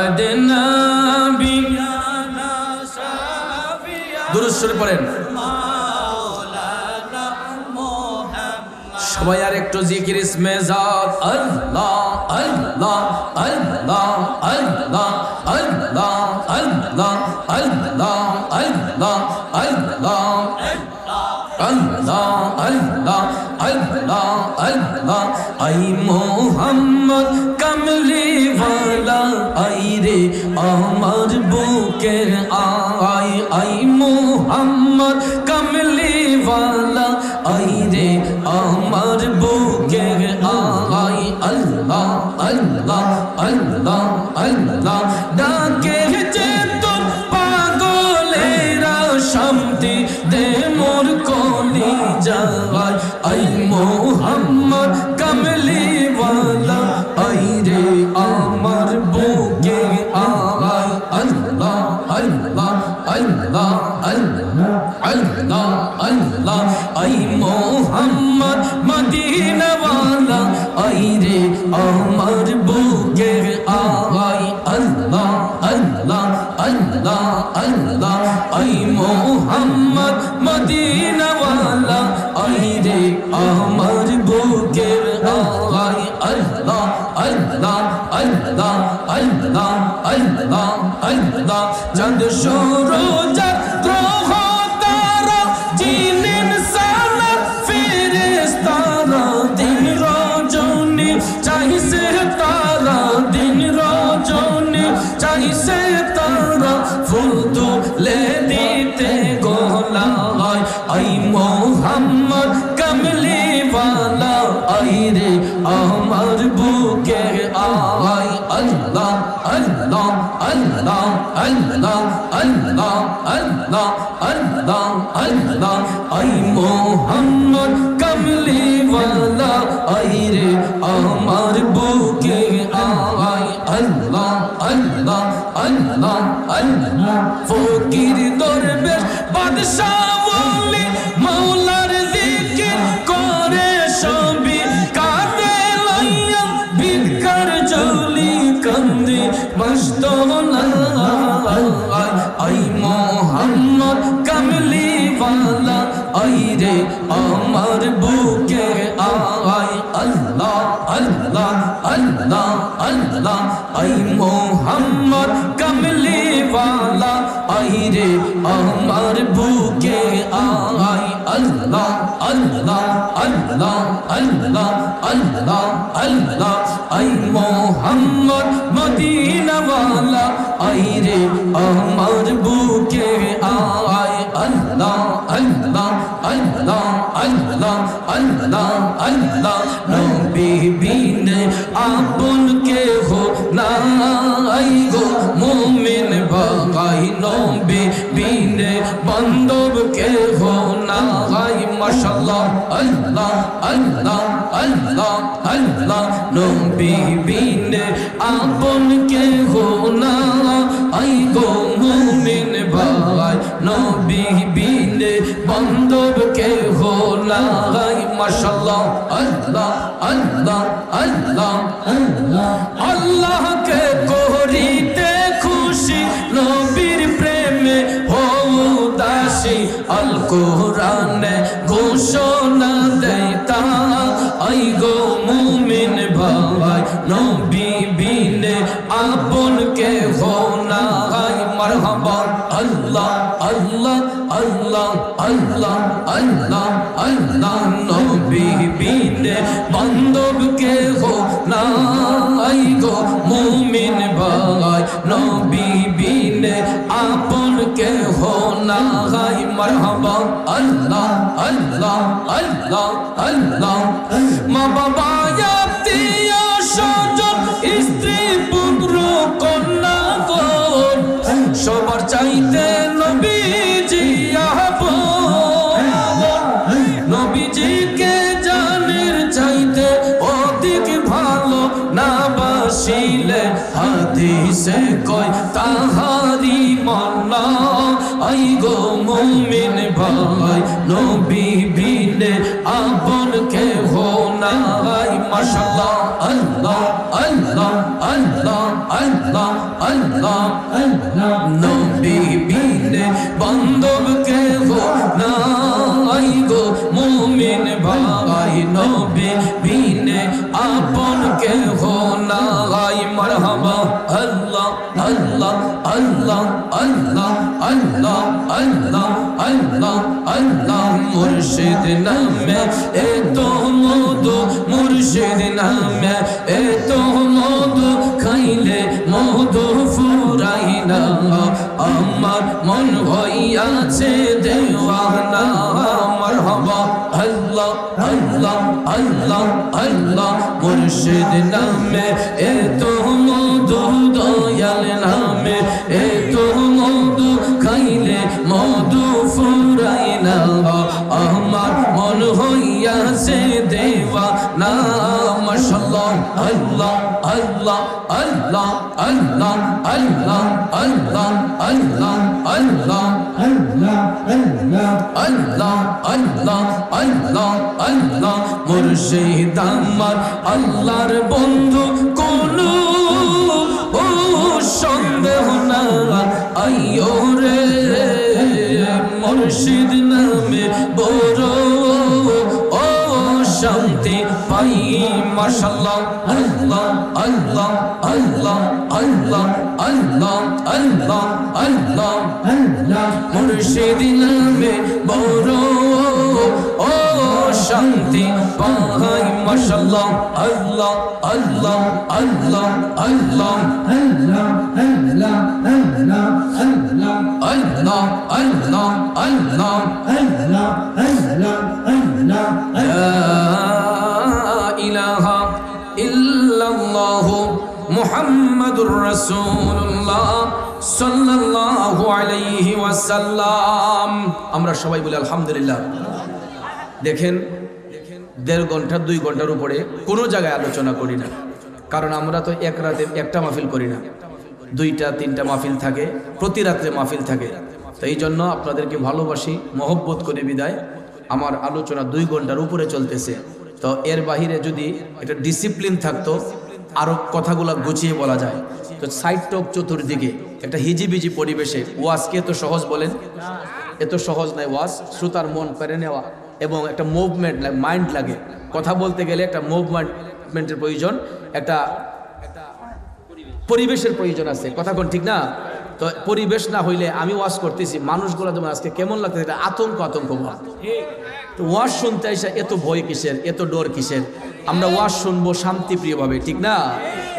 अदनाबी दुरूद शरीफ पढ़ें সবাই আর একটু জিকির ইসমে জাত আল্লাহ আল্লাহ আল্লাহ আল্লাহ আল্লাহ আল্লাহ আল্লাহ আল্লাহ আল্লাহ আল্লাহ আল্লাহ আল্লাহ আল্লাহ আই মোহাম্মদ কমলি ওয়ালা আই রে আমার বুকের আই আই মোহাম্মদ কমলি ওয়ালা আই রে আমার বুকের আই আল্লাহ আল্লাহ আল্লাহ আল্লাহ ডাকে যে তোর পাগলেরা শান্তি দে মোর কলি যায় আই মোহাম্মদ কমলি ওয়ালা আই রে আমার বুকে আয় আল্লাহ আল্লাহ আল্লাহ আল্লাহ আল্লাহ আল্লাহ আই মোহাম্মদ মদিনা ওয়ালা আই রে আমার বুকে আয় আল্লাহ আল্লাহ আল্লাহ আল্লাহ আই মোহাম্মদ মদিনা ওয়ালা আই রে আমার বুকে আয় আল্লাহ আল্লাহ আল্লাহ আল্লাহ আল্লাহ আল্লাহ চাঁদ সূরজ গ্রহ তারা জিন ইনসান ফেরেশতারা দিন রজনী চাইছে তারা দিন রজনী চাইছে তারা ফুল তুলে দিতে গোলায় আই মোহাম্মদ কমলি ওয়ালা আই রে আমার বুকে আয় আল্লাহ আল্লাহ আল্লাহ আল্লাহ আল্লাহ আল্লাহ আল্লাহ আল্লাহ আই মোহাম্মদ কামলি ওয়ালা আই রে আমার বুকে আয় আল্লাহ আল্লাহ আল্লাহ আল্লাহ ফকির দরবেশ বাদশাহ ওলি মাওলার জিকির করে সবই কাঁদে লইয়া ভিক্ষার ঝুলি কান্দে মস্তনা আই মোহাম্মদ কামলি ওয়ালা আই রে আমার বুকে আয় আল্লাহ আল্লাহ আল্লাহ আল্লাহ আই মোহাম্মদ কামলি ওয়ালা আই রে আমার বুকে আয় আল্লাহ আল্লাহ আল্লাহ আল্লাহ আল্লাহ আল্লাহ আই মোহাম্মদ মদিনা ওয়ালা আই রে আমার বুকে আয় আল্লাহ আল্লাহ আল্লাহ আল্লাহ আল্লাহ আল্লাহ নবী বিনে আপন কে হো নাই গো মুমিন ভাই নবী বিনে বান্ধব কে হো নাই মাশাআল্লাহ আল্লাহ আল্লাহ আল্লাহ আল্লাহ নবী বিনে আপন কে হো নাই গো মুমিন ভাই নবী বিনে বান্ধব কে হো নাই মাশাআল্লাহ আল্লাহ আল্লাহ আল্লাহ আল্লাহ আল্লাহ কে করিতে খুশি নবীর প্রেমে হও দাসী আল কোরআনে ঘোষণা দেয় তা আই গো মুমিন ভাই নবী বিনে আপন কে হো নাই মারহাবা আল্লাহ আল্লাহ আল্লাহ আল্লাহ আল্লাহ আল্লাহ নবী বিনে বান্ধব কে হো নাই গো মুমিন ভাই নবী বিনে আপন কে হো নাই মারহাবা আল্লাহ আল্লাহ আল্লাহ আল্লাহ মা বাবা আত্মীয় স্বজন স্ত্রী পুত্র কন্যা গণ সবার চাইতে নবীজি আপন নবীজিকে জানের চাইতে অধিক ভালো না বাসিলে হাদিসে কয় তাহারি মন্না আই গো মুমিন ভাই নবী বিনে আপন কে হো নাই মাশাআল্লাহ আল্লাহ আল্লাহ আল্লাহ আল্লাহ আল্লাহ আল্লাহ নবী বিনে বান্ধব কে হো নাই গো মুমিন ভাই নবী বিনে আপন কে হো নাই মারহাবা আল্লাহ আল্লাহ আল্লাহ আল্লাহ আল্লাহ আল্লাহ আল্লাহ আল্লাহ মুর্শিদ নামে এত মধু মুর্শিদ নামে এত মধু খাইলে মধু ফুরাই না আমার মন হইয়াছে দেওয়ানা মারহাবা আল্লাহ আল্লাহ আল্লাহ আল্লাহ মুর্শিদ নামে এত মধু দয়াল নামে এত মধু খাইলে মধু ফুরাই না আমার মন হইয়াছে দেওয়ানা মাশাআল্লাহ আল্লাহ আল্লাহ আল্লাহ আল্লাহ আল্লাহ আল্লাহ আল্লাহ আল্লাহ আল্লাহ আল্লাহ আল্লাহ আল্লাহ আল্লাহ মুর্শিদ আমার আল্লাহর বন্ধু কোনো ও সন্দেহ না আইয়ো রে মুর্শিদ নামে বড় ও শান্তি পাই মাশাআল্লাহ আল্লাহ আল্লাহ আল্লাহ আল্লাহ আল্লাহ আল্লাহ আল্লাহ আল্লাহ মুর্শিদ নামে বড় ও শান্তি পাই মাশাআল্লাহ আল্লাহ আল্লাহ আল্লাহ আল্লাহ আল্লাহ আল্লাহ আল্লাহ আল্লাহ আল্লাহ আল্লাহ আল্লাহ আল্লাহ আল্লাহ লা ইলাহা ইল্লাল্লাহু মুহাম্মাদুর রাসূলুল্লাহ সাল্লাল্লাহু আলাইহি ওয়াসাল্লাম। আমরা সবাই বলি আলহামদুলিল্লাহ। দেখেন 1.5 ঘন্টা 2 ঘন্টার উপরে কোনো জায়গায় আলোচনা করি না, কারণ আমরা তো এক রাতে একটা মাহফিল করি না, 2টা 3টা মাহফিল থাকে, প্রতি রাত্রে মাহফিল থাকে। তো এই জন্য আপনাদেরকে ভালোবাসি, মহব্বত করে বিদায় আমার আলোচনা 2 ঘন্টার উপরে চলতেছে। তো এর বাহিরে যদি একটা ডিসিপ্লিন থাকতো, আরও কথাগুলো গুছিয়ে বলা যায়। তো সাইড টক চতুর্দিকে একটা হিজিবিজি পরিবেশে ওয়াজকে এত সহজ বলেন? এত সহজ নয় ওয়াজ। শ্রোতার মন পেরে নেওয়া এবং একটা মুভমেন্ট মাইন্ড লাগে। কথা বলতে গেলে একটা মুভমেন্টের প্রয়োজন, একটা পরিবেশের প্রয়োজন আছে। কথা কোন ঠিক না? তো পরিবেশ না হইলে আমি ওয়াজ করতেছি, মানুষগুলো যেমন আজকে কেমন লাগতেছে, এটা আতঙ্ক ভাব। তো ওয়াজ শুনতে এসে এত ভয় কিসের, এত ডর কিসের? আমরা ওয়াজ শুনবো শান্তিপ্রিয়ভাবে, ঠিক না?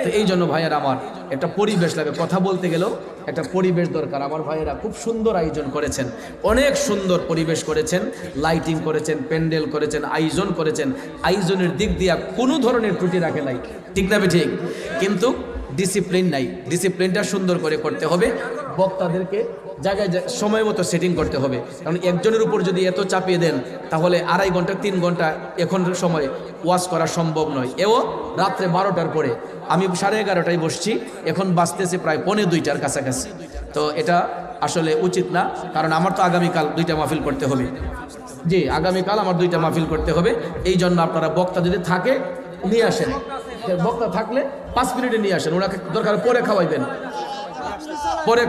তো এই জন্য ভাইয়েরা আমার একটা পরিবেশ লাগে, কথা বলতে গেলেও একটা পরিবেশ দরকার। আমার ভাইয়েরা খুব সুন্দর আয়োজন করেছেন, অনেক সুন্দর পরিবেশ করেছেন, লাইটিং করেছেন, প্যান্ডেল করেছেন, আয়োজন করেছেন। আয়োজনের দিক দিয়ে কোনো ধরনের ত্রুটি রাখে নাই, ঠিক না? ঠিক। কিন্তু ডিসিপ্লিন নাই। ডিসিপ্লিনটা সুন্দর করে করতে হবে, বক্তাদেরকে জায়গায় সময় মতো সেটিং করতে হবে। কারণ একজনের উপর যদি এত চাপিয়ে দেন তাহলে 2.5 ঘন্টা 3 ঘন্টা এখন সময় ওয়াজ করা সম্ভব নয়। এও রাত্রে 12টার পরে, আমি 11:30টায় বসছি, এখন বাজতেছে প্রায় 1:45টার কাছাকাছি। তো এটা আসলে উচিত না, কারণ আমার তো আগামীকাল 2টা মাহফিল করতে হবে। জি, আগামীকাল আমার 2টা মাহফিল করতে হবে। এই জন্য আপনারা বক্তা যদি থাকে নিয়ে আসেন, বক্তা থাকলে 5 মিনিটে নিয়ে আসেন, ওনাকে দরকার পরে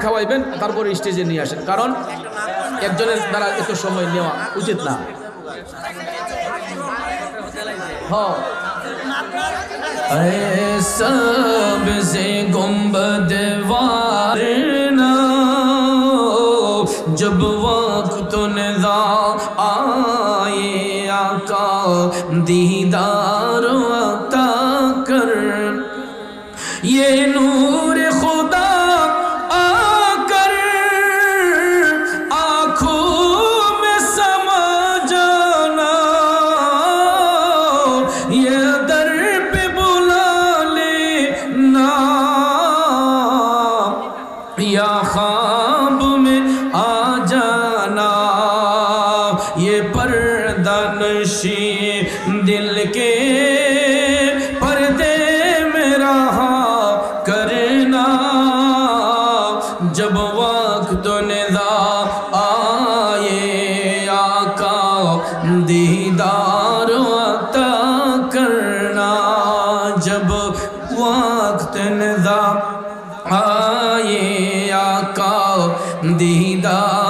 খাওয়াইবেন, তারপরে স্টেজে নিয়ে আসেন, কারণ একজনের দ্বারা এত সময় নেওয়া উচিত না। सबसे गुंबद वारना जब वक्त निज़ा आए आका दीदार अता कर ये नूर खुदा आकर आँखों में समा जाना ये दर पे बुला लेना या ख्वाब में आ जाना ये पर्दा नशी दिल के पर्दे में रहा करना जब वक्त निज़ा आए आका दीदार अता करना जब वक्त निज़ा आए आका दीदार